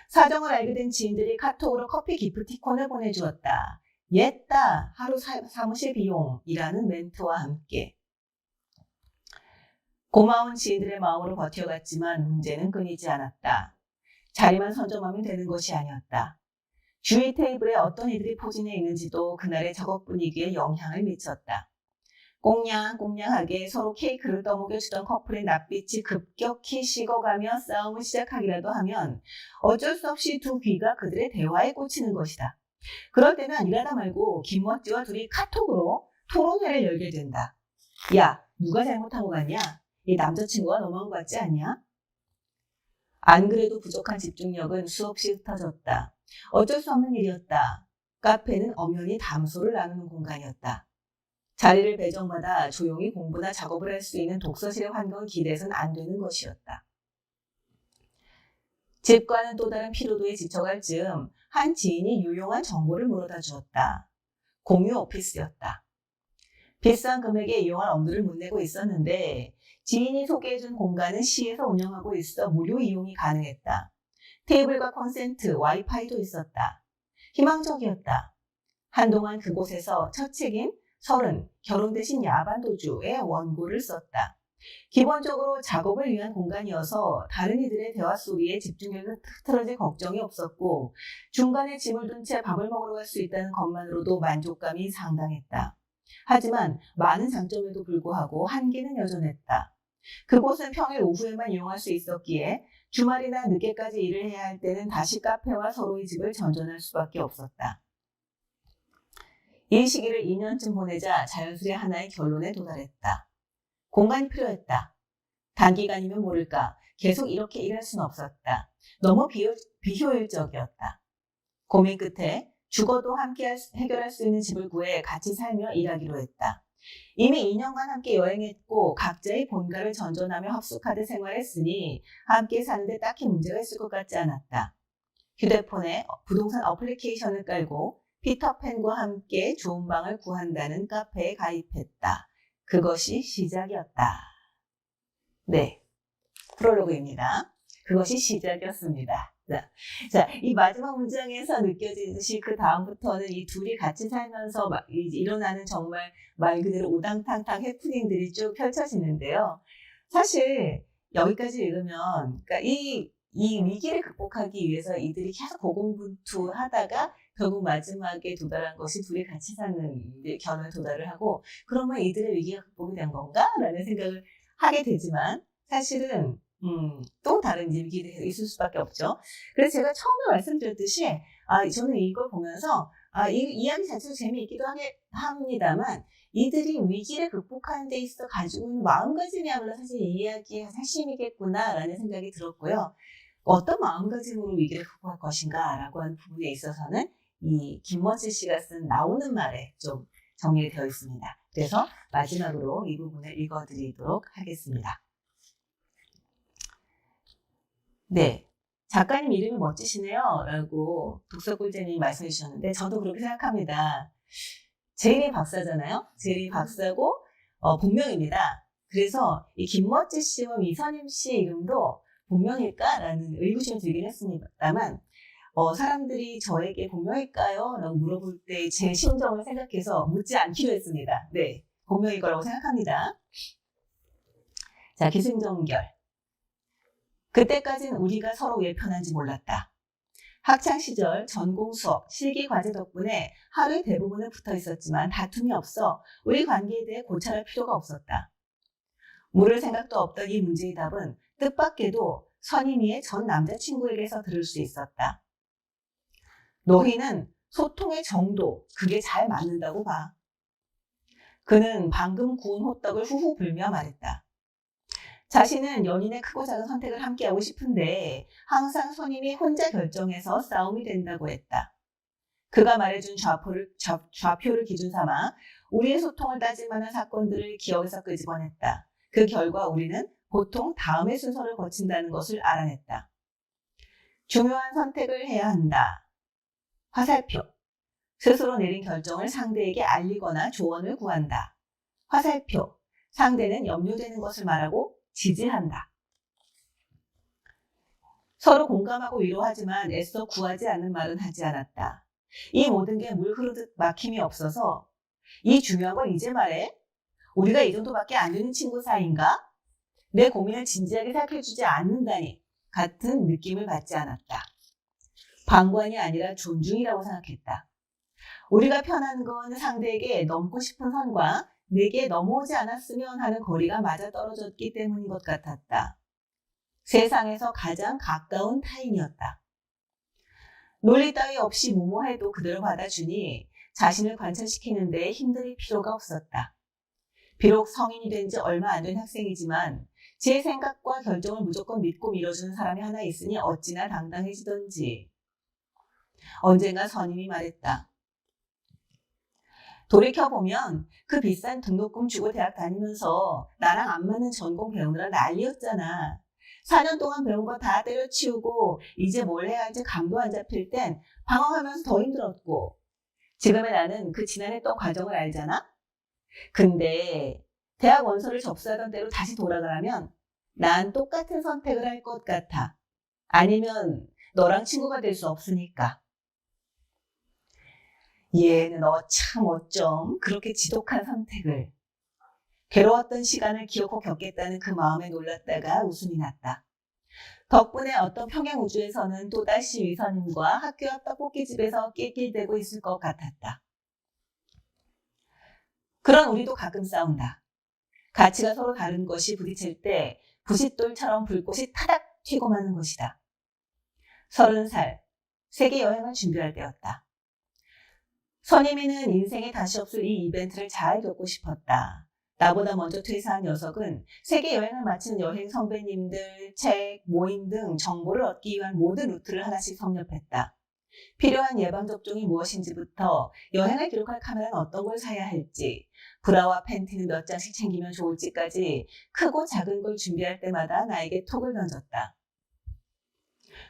사정을 알게 된 지인들이 카톡으로 커피 기프티콘을 보내주었다. 옛다 하루 사무실 비용이라는 멘트와 함께. 고마운 지인들의 마음으로 버텨갔지만 문제는 끊이지 않았다. 자리만 선점하면 되는 것이 아니었다. 주위 테이블에 어떤 이들이 포진해 있는지도 그날의 작업 분위기에 영향을 미쳤다. 꽁냥꽁냥하게 서로 케이크를 떠먹여주던 커플의 낯빛이 급격히 식어가며 싸움을 시작하기라도 하면 어쩔 수 없이 두 귀가 그들의 대화에 꽂히는 것이다. 그럴 때면 일하다 말고 김멋지와 둘이 카톡으로 토론회를 열게 된다. 야, 누가 잘못한 것 같냐? 이 남자친구가 너무한 것 같지 않냐? 안 그래도 부족한 집중력은 수없이 흩어졌다. 어쩔 수 없는 일이었다. 카페는 엄연히 담소를 나누는 공간이었다. 자리를 배정받아 조용히 공부나 작업을 할 수 있는 독서실의 환경을 기대해서는 안 되는 것이었다. 집과는 또 다른 피로도에 지쳐갈 즈음 한 지인이 유용한 정보를 물어다 주었다. 공유 오피스였다. 비싼 금액에 이용할 엄두를 못 내고 있었는데 지인이 소개해준 공간은 시에서 운영하고 있어 무료 이용이 가능했다. 테이블과 콘센트, 와이파이도 있었다. 희망적이었다. 한동안 그곳에서 첫 책인 설은 결혼 대신 야반 도주의 원고를 썼다. 기본적으로 작업을 위한 공간이어서 다른 이들의 대화 소리에 집중력이 흐트러질 걱정이 없었고 중간에 짐을 둔 채 밥을 먹으러 갈 수 있다는 것만으로도 만족감이 상당했다. 하지만 많은 장점에도 불구하고 한계는 여전했다. 그곳은 평일 오후에만 이용할 수 있었기에 주말이나 늦게까지 일을 해야 할 때는 다시 카페와 서로의 집을 전전할 수밖에 없었다. 이 시기를 2년쯤 보내자 자연스레 하나의 결론에 도달했다. 공간이 필요했다. 단기간이면 모를까 계속 이렇게 일할 수는 없었다. 너무 비효율적이었다. 고민 끝에 죽어도 함께 해결할 수 있는 집을 구해 같이 살며 일하기로 했다. 이미 2년간 함께 여행했고 각자의 본가를 전전하며 합숙하듯 생활했으니 함께 사는데 딱히 문제가 있을 것 같지 않았다. 휴대폰에 부동산 어플리케이션을 깔고 피터팬과 함께 좋은 방을 구한다는 카페에 가입했다. 그것이 시작이었다. 네, 프롤로그입니다. 그것이 시작이었습니다. 자, 이 마지막 문장에서 느껴지듯이 그 다음부터는 이 둘이 같이 살면서 일어나는 정말 말 그대로 우당탕탕 해프닝들이 쭉 펼쳐지는데요. 사실 여기까지 읽으면 그러니까 이 위기를 극복하기 위해서 이들이 계속 고군분투하다가 결국 마지막에 도달한 것이 둘이 같이 사는 결론에 도달을 하고 그러면 이들의 위기가 극복이 된 건가? 라는 생각을 하게 되지만 사실은 또 다른 일기들이 있을 수밖에 없죠. 그래서 제가 처음에 말씀드렸듯이 저는 이걸 보면서 이 이야기 자체가 재미있기도 합니다만 이들이 위기를 극복하는 데 있어 가지고 있는 마음가짐이야말로 사실 이 이야기의 핵심이겠구나라는 생각이 들었고요. 어떤 마음가짐으로 위기를 극복할 것인가 라고 하는 부분에 있어서는 이 김원실 씨가 쓴 나오는 말에 좀 정리가 되어 있습니다. 그래서 마지막으로 이 부분을 읽어드리도록 하겠습니다. 네, 작가님 이름이 멋지시네요 라고 독서꿀잼님이 말씀해 주셨는데 저도 그렇게 생각합니다. 제 이름이 박사잖아요. 제 이름이 박사고 본명입니다. 그래서 이 김멋지 씨와 이선임 씨 이름도 본명일까라는 의구심이 들긴 했습니다만 사람들이 저에게 본명일까요? 라고 물어볼 때 제 심정을 생각해서 묻지 않기로 했습니다. 네, 본명일 거라고 생각합니다. 자, 기승전결. 그때까진 우리가 서로 왜 편한지 몰랐다. 학창시절 전공 수업, 실기 과제 덕분에 하루의 대부분은 붙어 있었지만 다툼이 없어 우리 관계에 대해 고찰할 필요가 없었다. 물을 생각도 없던 이 문제의 답은 뜻밖에도 선임이의 전 남자친구에게서 들을 수 있었다. 너희는 소통의 정도, 그게 잘 맞는다고 봐. 그는 방금 구운 호떡을 후후 불며 말했다. 자신은 연인의 크고 작은 선택을 함께하고 싶은데 항상 선임이 혼자 결정해서 싸움이 된다고 했다. 그가 말해준 좌표를 기준 삼아 우리의 소통을 따질 만한 사건들을 기억에서 끄집어냈다. 그 결과 우리는 보통 다음의 순서를 거친다는 것을 알아냈다. 중요한 선택을 해야 한다. 화살표. 스스로 내린 결정을 상대에게 알리거나 조언을 구한다. 화살표. 상대는 염려되는 것을 말하고 지지한다. 서로 공감하고 위로하지만 애써 구하지 않는 말은 하지 않았다. 이 모든 게 물 흐르듯 막힘이 없어서 이 중요한 걸 이제 말해? 우리가 이 정도밖에 안 되는 친구 사이인가? 내 고민을 진지하게 생각해주지 않는다니 같은 느낌을 받지 않았다. 방관이 아니라 존중이라고 생각했다. 우리가 편한 건 상대에게 넘고 싶은 선과 내게 넘어오지 않았으면 하는 거리가 맞아떨어졌기 때문인 것 같았다. 세상에서 가장 가까운 타인이었다. 논리 따위 없이 뭐뭐해도 그대로 받아주니 자신을 관찰시키는 데 힘들 필요가 없었다. 비록 성인이 된 지 얼마 안 된 학생이지만 제 생각과 결정을 무조건 믿고 밀어주는 사람이 하나 있으니 어찌나 당당해지던지. 언젠가 선임이 말했다. 돌이켜보면 그 비싼 등록금 주고 대학 다니면서 나랑 안 맞는 전공 배우느라 난리였잖아. 4년 동안 배운 거 다 때려치우고 이제 뭘 해야 할지 감도 안 잡힐 땐 방황하면서 더 힘들었고, 지금의 나는 그 지난했던 과정을 알잖아? 근데 대학 원서를 접수하던 때로 다시 돌아가라면 난 똑같은 선택을 할 것 같아. 아니면 너랑 친구가 될 수 없으니까. 얘는 참 어쩜 그렇게 지독한 선택을. 괴로웠던 시간을 기어코 겪겠다는 그 마음에 놀랐다가 웃음이 났다. 덕분에 어떤 평행 우주에서는 또다시 위선님과 학교 앞 떡볶이집에서 낄낄대고 있을 것 같았다. 그런 우리도 가끔 싸운다. 가치가 서로 다른 것이 부딪힐 때 부싯돌처럼 불꽃이 타닥 튀고 마는 것이다. 30살, 세계 여행을 준비할 때였다. 선임이는 인생에 다시 없을 이 이벤트를 잘 겪고 싶었다. 나보다 먼저 퇴사한 녀석은 세계 여행을 마친 여행 선배님들, 책, 모임 등 정보를 얻기 위한 모든 루트를 하나씩 섭렵했다. 필요한 예방접종이 무엇인지부터 여행을 기록할 카메라는 어떤 걸 사야 할지, 브라와 팬티는 몇 장씩 챙기면 좋을지까지 크고 작은 걸 준비할 때마다 나에게 톡을 던졌다.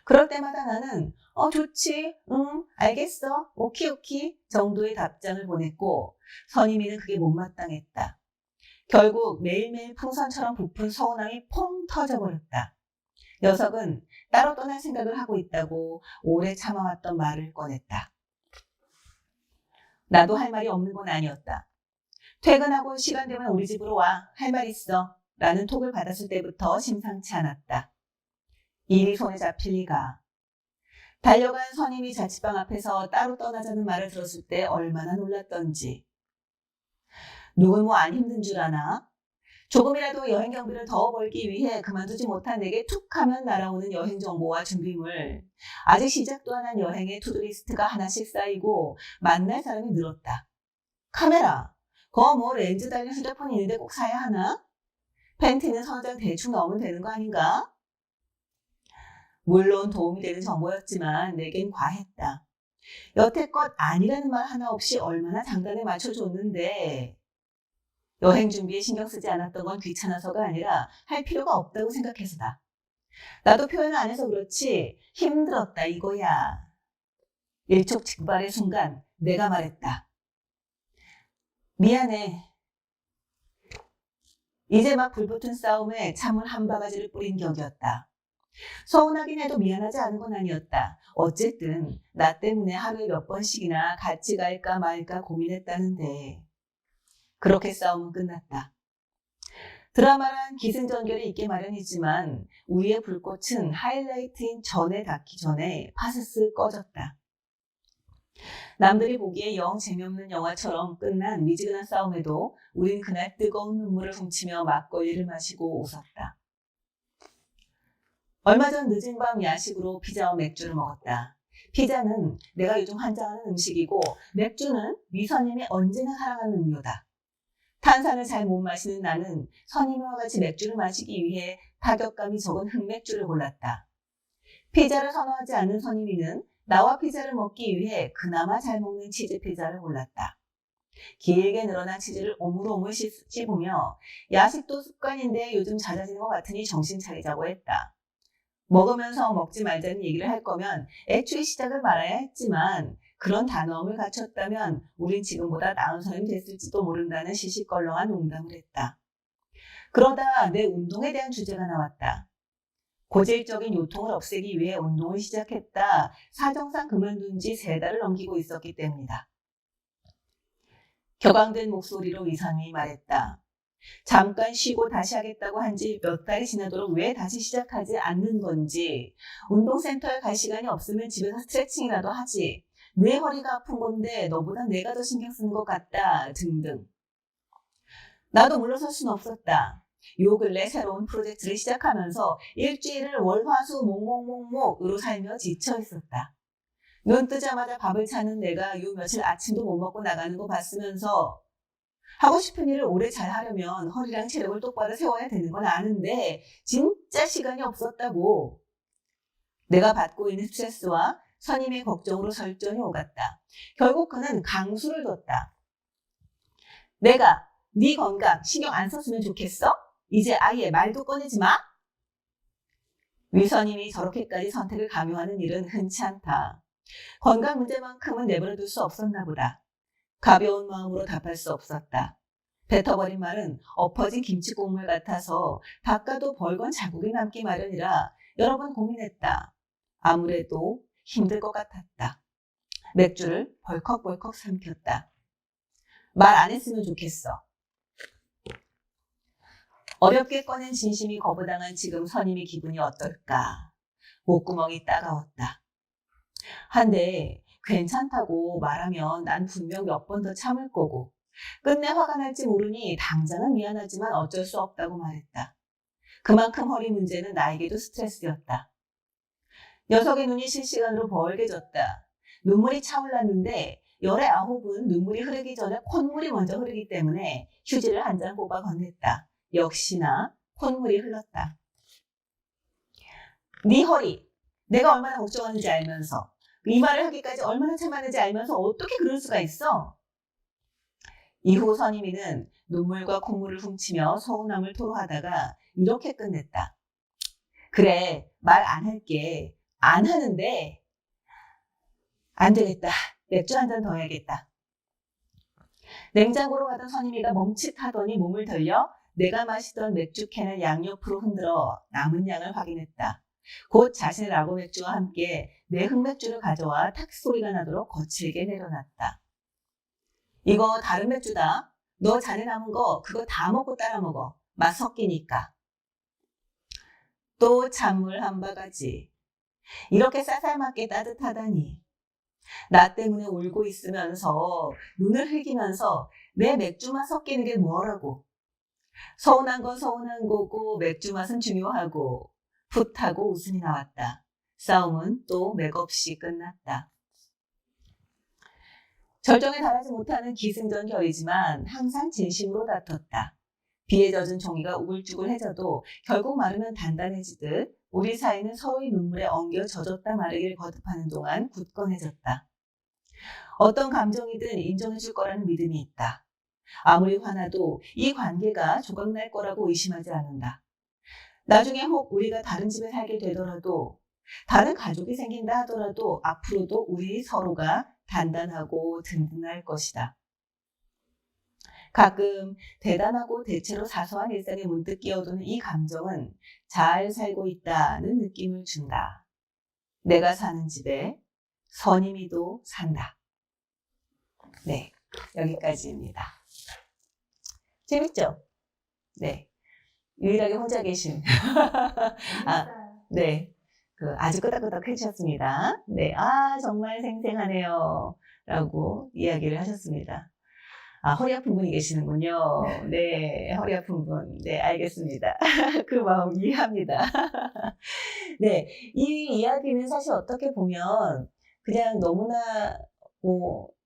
그럴 때마다 나는 좋지, 응, 알겠어, 오키 정도의 답장을 보냈고 선임이는 그게 못마땅했다. 결국 매일매일 풍선처럼 부푼 서운함이 퐁 터져버렸다. 녀석은 따로 떠날 생각을 하고 있다고 오래 참아왔던 말을 꺼냈다. 나도 할 말이 없는 건 아니었다. 퇴근하고 시간 되면 우리 집으로 와, 할 말 있어 라는 톡을 받았을 때부터 심상치 않았다. 일이 손에 잡힐 리가. 달려간 선임이 자취방 앞에서 따로 떠나자는 말을 들었을 때 얼마나 놀랐던지. 누군 뭐 안 힘든 줄 아나? 조금이라도 여행 경비를 더 벌기 위해 그만두지 못한 내게 툭 하면 날아오는 여행 정보와 준비물. 아직 시작도 안 한 여행의 투두리스트가 하나씩 쌓이고 만날 사람이 늘었다. 카메라, 그거 뭐 렌즈 달린 휴대폰이 있는데 꼭 사야 하나? 팬티는 서너 장 대충 넣으면 되는 거 아닌가? 물론 도움이 되는 정보였지만 내겐 과했다. 여태껏 아니라는 말 하나 없이 얼마나 장단에 맞춰줬는데. 여행 준비에 신경 쓰지 않았던 건 귀찮아서가 아니라 할 필요가 없다고 생각해서다. 나도 표현을 안 해서 그렇지 힘들었다 이거야. 일촉즉발의 순간 내가 말했다. 미안해. 이제 막 불붙은 싸움에 참을 한 바가지를 뿌린 격이었다. 서운하긴 해도 미안하지 않은 건 아니었다. 어쨌든 나 때문에 하루에 몇 번씩이나 같이 갈까 말까 고민했다는데. 그렇게 싸움은 끝났다. 드라마란 기승전결이 있게 마련이지만 우리의 불꽃은 하이라이트인 전에 닿기 전에 파스스 꺼졌다. 남들이 보기에 영 재미없는 영화처럼 끝난 미지근한 싸움에도 우린 그날 뜨거운 눈물을 훔치며 막걸리를 마시고 웃었다. 얼마 전 늦은 밤 야식으로 피자와 맥주를 먹었다. 피자는 내가 요즘 환장하는 음식이고 맥주는 위선님이 언제나 사랑하는 음료다. 탄산을 잘 못 마시는 나는 선임과 같이 맥주를 마시기 위해 타격감이 적은 흑맥주를 골랐다. 피자를 선호하지 않는 선임이는 나와 피자를 먹기 위해 그나마 잘 먹는 치즈 피자를 골랐다. 길게 늘어난 치즈를 오물오물 씹으며 야식도 습관인데 요즘 잦아지는 것 같으니 정신 차리자고 했다. 먹으면서 먹지 말자는 얘기를 할 거면 애초에 시작을 말아야 했지만 그런 단어음을 갖췄다면 우린 지금보다 나은 사람이 됐을지도 모른다는 시시껄렁한 농담을 했다. 그러다 내 운동에 대한 주제가 나왔다. 고질적인 요통을 없애기 위해 운동을 시작했다. 사정상 그만둔 지 3달을 넘기고 있었기 때문이다. 격앙된 목소리로 이상이 말했다. 잠깐 쉬고 다시 하겠다고 한 지 몇 달이 지나도록 왜 다시 시작하지 않는 건지, 운동센터에 갈 시간이 없으면 집에서 스트레칭이라도 하지, 내 허리가 아픈 건데 너보다 내가 더 신경 쓰는 것 같다 등등. 나도 물러설 수는 없었다. 요 근래 새로운 프로젝트를 시작하면서 일주일을 월화수 목목목목으로 살며 지쳐 있었다. 눈 뜨자마자 밥을 차는 내가 요 며칠 아침도 못 먹고 나가는 거 봤으면서 하고 싶은 일을 오래 잘 하려면 허리랑 체력을 똑바로 세워야 되는 건 아는데 진짜 시간이 없었다고. 내가 받고 있는 스트레스와 선임의 걱정으로 설전이 오갔다. 결국 그는 강수를 뒀다. 내가 네 건강 신경 안 썼으면 좋겠어? 이제 아예 말도 꺼내지 마? 위선임이 저렇게까지 선택을 강요하는 일은 흔치 않다. 건강 문제만큼은 내버려둘 수 없었나 보다. 가벼운 마음으로 답할 수 없었다. 뱉어버린 말은 엎어진 김치 국물 같아서 닦아도 벌건 자국이 남기 마련이라 여러 번 고민했다. 아무래도 힘들 것 같았다. 맥주를 벌컥벌컥 삼켰다. 말 안 했으면 좋겠어. 어렵게 꺼낸 진심이 거부당한 지금 선임의 기분이 어떨까. 목구멍이 따가웠다. 한데 괜찮다고 말하면 난 분명 몇 번 더 참을 거고 끝내 화가 날지 모르니 당장은 미안하지만 어쩔 수 없다고 말했다. 그만큼 허리 문제는 나에게도 스트레스였다. 녀석의 눈이 실시간으로 벌게졌다. 눈물이 차올랐는데 열의 아홉은 눈물이 흐르기 전에 콧물이 먼저 흐르기 때문에 휴지를 한 장 뽑아 건넸다. 역시나 콧물이 흘렀다. 네 허리, 내가 얼마나 걱정하는지 알면서 이 말을 하기까지 얼마나 참았는지 알면서 어떻게 그럴 수가 있어? 이후 선임이는 눈물과 콧물을 훔치며 서운함을 토로하다가 이렇게 끝냈다. 그래, 말 안 할게. 안 하는데 안 되겠다. 맥주 한 잔 더 해야겠다. 냉장고로 가던 선임이가 멈칫하더니 몸을 돌려 내가 마시던 맥주캔을 양옆으로 흔들어 남은 양을 확인했다. 곧 자신의 라고 맥주와 함께 내 흑맥주를 가져와 탁 소리가 나도록 거칠게 내려놨다. 이거 다른 맥주다. 너 잔에 남은 거 그거 다 먹고 따라 먹어. 맛 섞이니까. 또 찬물 한 바가지. 이렇게 쌀쌀맞게 따뜻하다니. 나 때문에 울고 있으면서 눈을 흘기면서 내 맥주 맛 섞이는 게 뭐라고. 서운한 건 서운한 거고 맥주 맛은 중요하고. 풋하고 웃음이 나왔다. 싸움은 또 맥없이 끝났다. 절정에 달하지 못하는 기승전결이지만 항상 진심으로 다퉜다. 비에 젖은 종이가 우글쭈글해져도 결국 마르면 단단해지듯 우리 사이는 서로의 눈물에 엉겨 젖었다 마르기를 거듭하는 동안 굳건해졌다. 어떤 감정이든 인정해줄 거라는 믿음이 있다. 아무리 화나도 이 관계가 조각날 거라고 의심하지 않는다. 나중에 혹 우리가 다른 집에 살게 되더라도 다른 가족이 생긴다 하더라도 앞으로도 우리 서로가 단단하고 든든할 것이다. 가끔 대단하고 대체로 사소한 일상에 문득 끼어드는 이 감정은 잘 살고 있다는 느낌을 준다. 내가 사는 집에 선임이도 산다. 네, 여기까지입니다. 재밌죠? 네. 유일하게 혼자 계신. 네. 아주 끄덕끄덕 해주셨습니다. 네. 정말 생생하네요. 라고 이야기를 하셨습니다. 허리 아픈 분이 계시는군요. 네. 허리 아픈 분. 네. 알겠습니다. 그 마음 이해합니다. 네. 이 이야기는 사실 어떻게 보면 그냥 너무나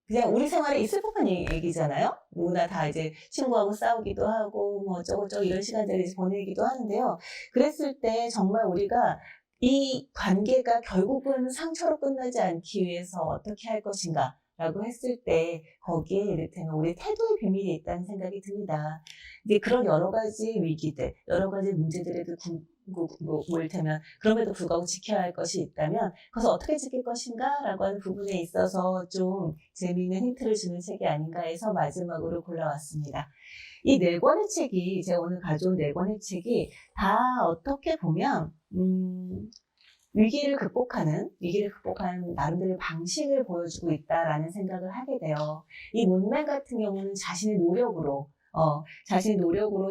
그냥 우리 생활에 있을 법한 얘기잖아요. 누구나 다 이제 친구하고 싸우기도 하고 뭐 어쩌고저쩌고 이런 시간들을 이제 보내기도 하는데요. 그랬을 때 정말 우리가 이 관계가 결국은 상처로 끝나지 않기 위해서 어떻게 할 것인가 라고 했을 때 거기에 이를테면 우리 태도의 비밀이 있다는 생각이 듭니다. 이제 그런 여러 가지 위기들, 여러 가지 문제들에도 뭘 테면 그럼에도 불구하고 지켜야 할 것이 있다면 그것을 어떻게 지킬 것인가 라고 하는 부분에 있어서 좀 재미있는 힌트를 주는 책이 아닌가 해서 마지막으로 골라왔습니다. 이 네 권의 책이, 제가 오늘 가져온 네 권의 책이 다 어떻게 보면 위기를 극복하는 나름대로의 방식을 보여주고 있다라는 생각을 하게 돼요. 이 문맨 같은 경우는 자신의 노력으로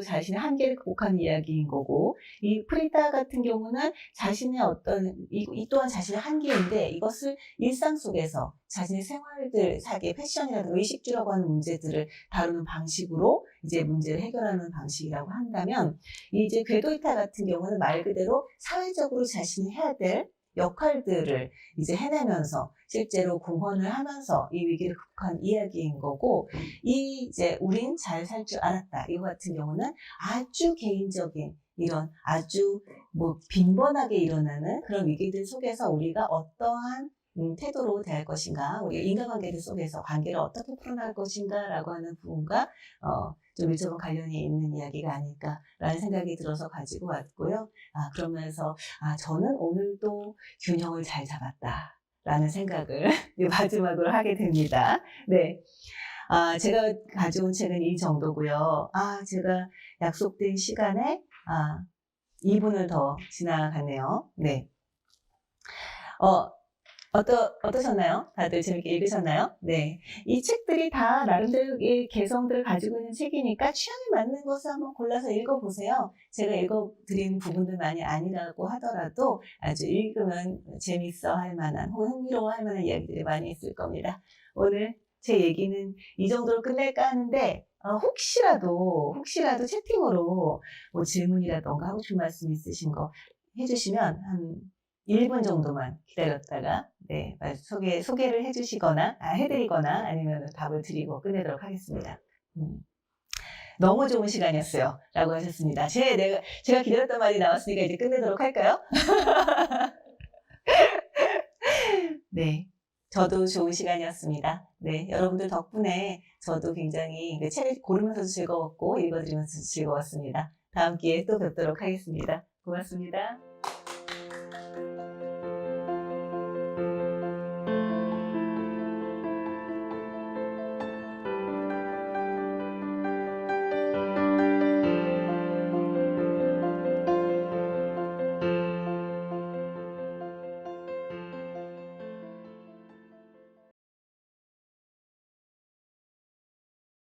자신의 한계를 극복하는 이야기인 거고, 이 프리다 같은 경우는 자신의 이 또한 자신의 한계인데, 이것을 일상 속에서 자신의 생활들, 자기의 패션이라든가 의식주라고 하는 문제들을 다루는 방식으로 이제 문제를 해결하는 방식이라고 한다면, 이제 궤도이타 같은 경우는 말 그대로 사회적으로 자신이 해야 될 역할들을 이제 해내면서 실제로 공헌을 하면서 이 위기를 극복한 이야기인 거고, 이 이제 우린 잘 살 줄 알았다. 이거 같은 경우는 아주 개인적인 이런 아주 뭐 빈번하게 일어나는 그런 위기들 속에서 우리가 어떠한 태도로 대할 것인가, 우리 인간관계들 속에서 관계를 어떻게 풀어나갈 것인가라고 하는 부분과 좀 밀접한 관련이 있는 이야기가 아닐까라는 생각이 들어서 가지고 왔고요. 그러면서 저는 오늘도 균형을 잘 잡았다라는 생각을 마지막으로 하게 됩니다. 네. 제가 가져온 책은 이 정도고요. 제가 약속된 시간에 2분을 더 지나갔네요. 네. 어떠셨나요? 다들 재밌게 읽으셨나요? 네. 이 책들이 다 나름대로의 개성들을 가지고 있는 책이니까 취향에 맞는 것을 한번 골라서 읽어보세요. 제가 읽어드린 부분들만이 아니라고 하더라도 아주 읽으면 재밌어 할 만한, 혹은 흥미로워 할 만한 이야기들이 많이 있을 겁니다. 오늘 제 얘기는 이 정도로 끝낼까 하는데, 혹시라도 채팅으로 뭐 질문이라던가 하고 싶은 말씀 있으신 거 해주시면 한 1분 정도만 기다렸다가 소개를 해주시거나 해드리거나 아니면 답을 드리고 끝내도록 하겠습니다. 너무 좋은 시간이었어요 라고 하셨습니다. 제가 기다렸던 말이 나왔으니까 이제 끝내도록 할까요? 네, 저도 좋은 시간이었습니다. 네, 여러분들 덕분에 저도 굉장히 책을 고르면서도 즐거웠고 읽어드리면서도 즐거웠습니다. 다음 기회에 또 뵙도록 하겠습니다. 고맙습니다.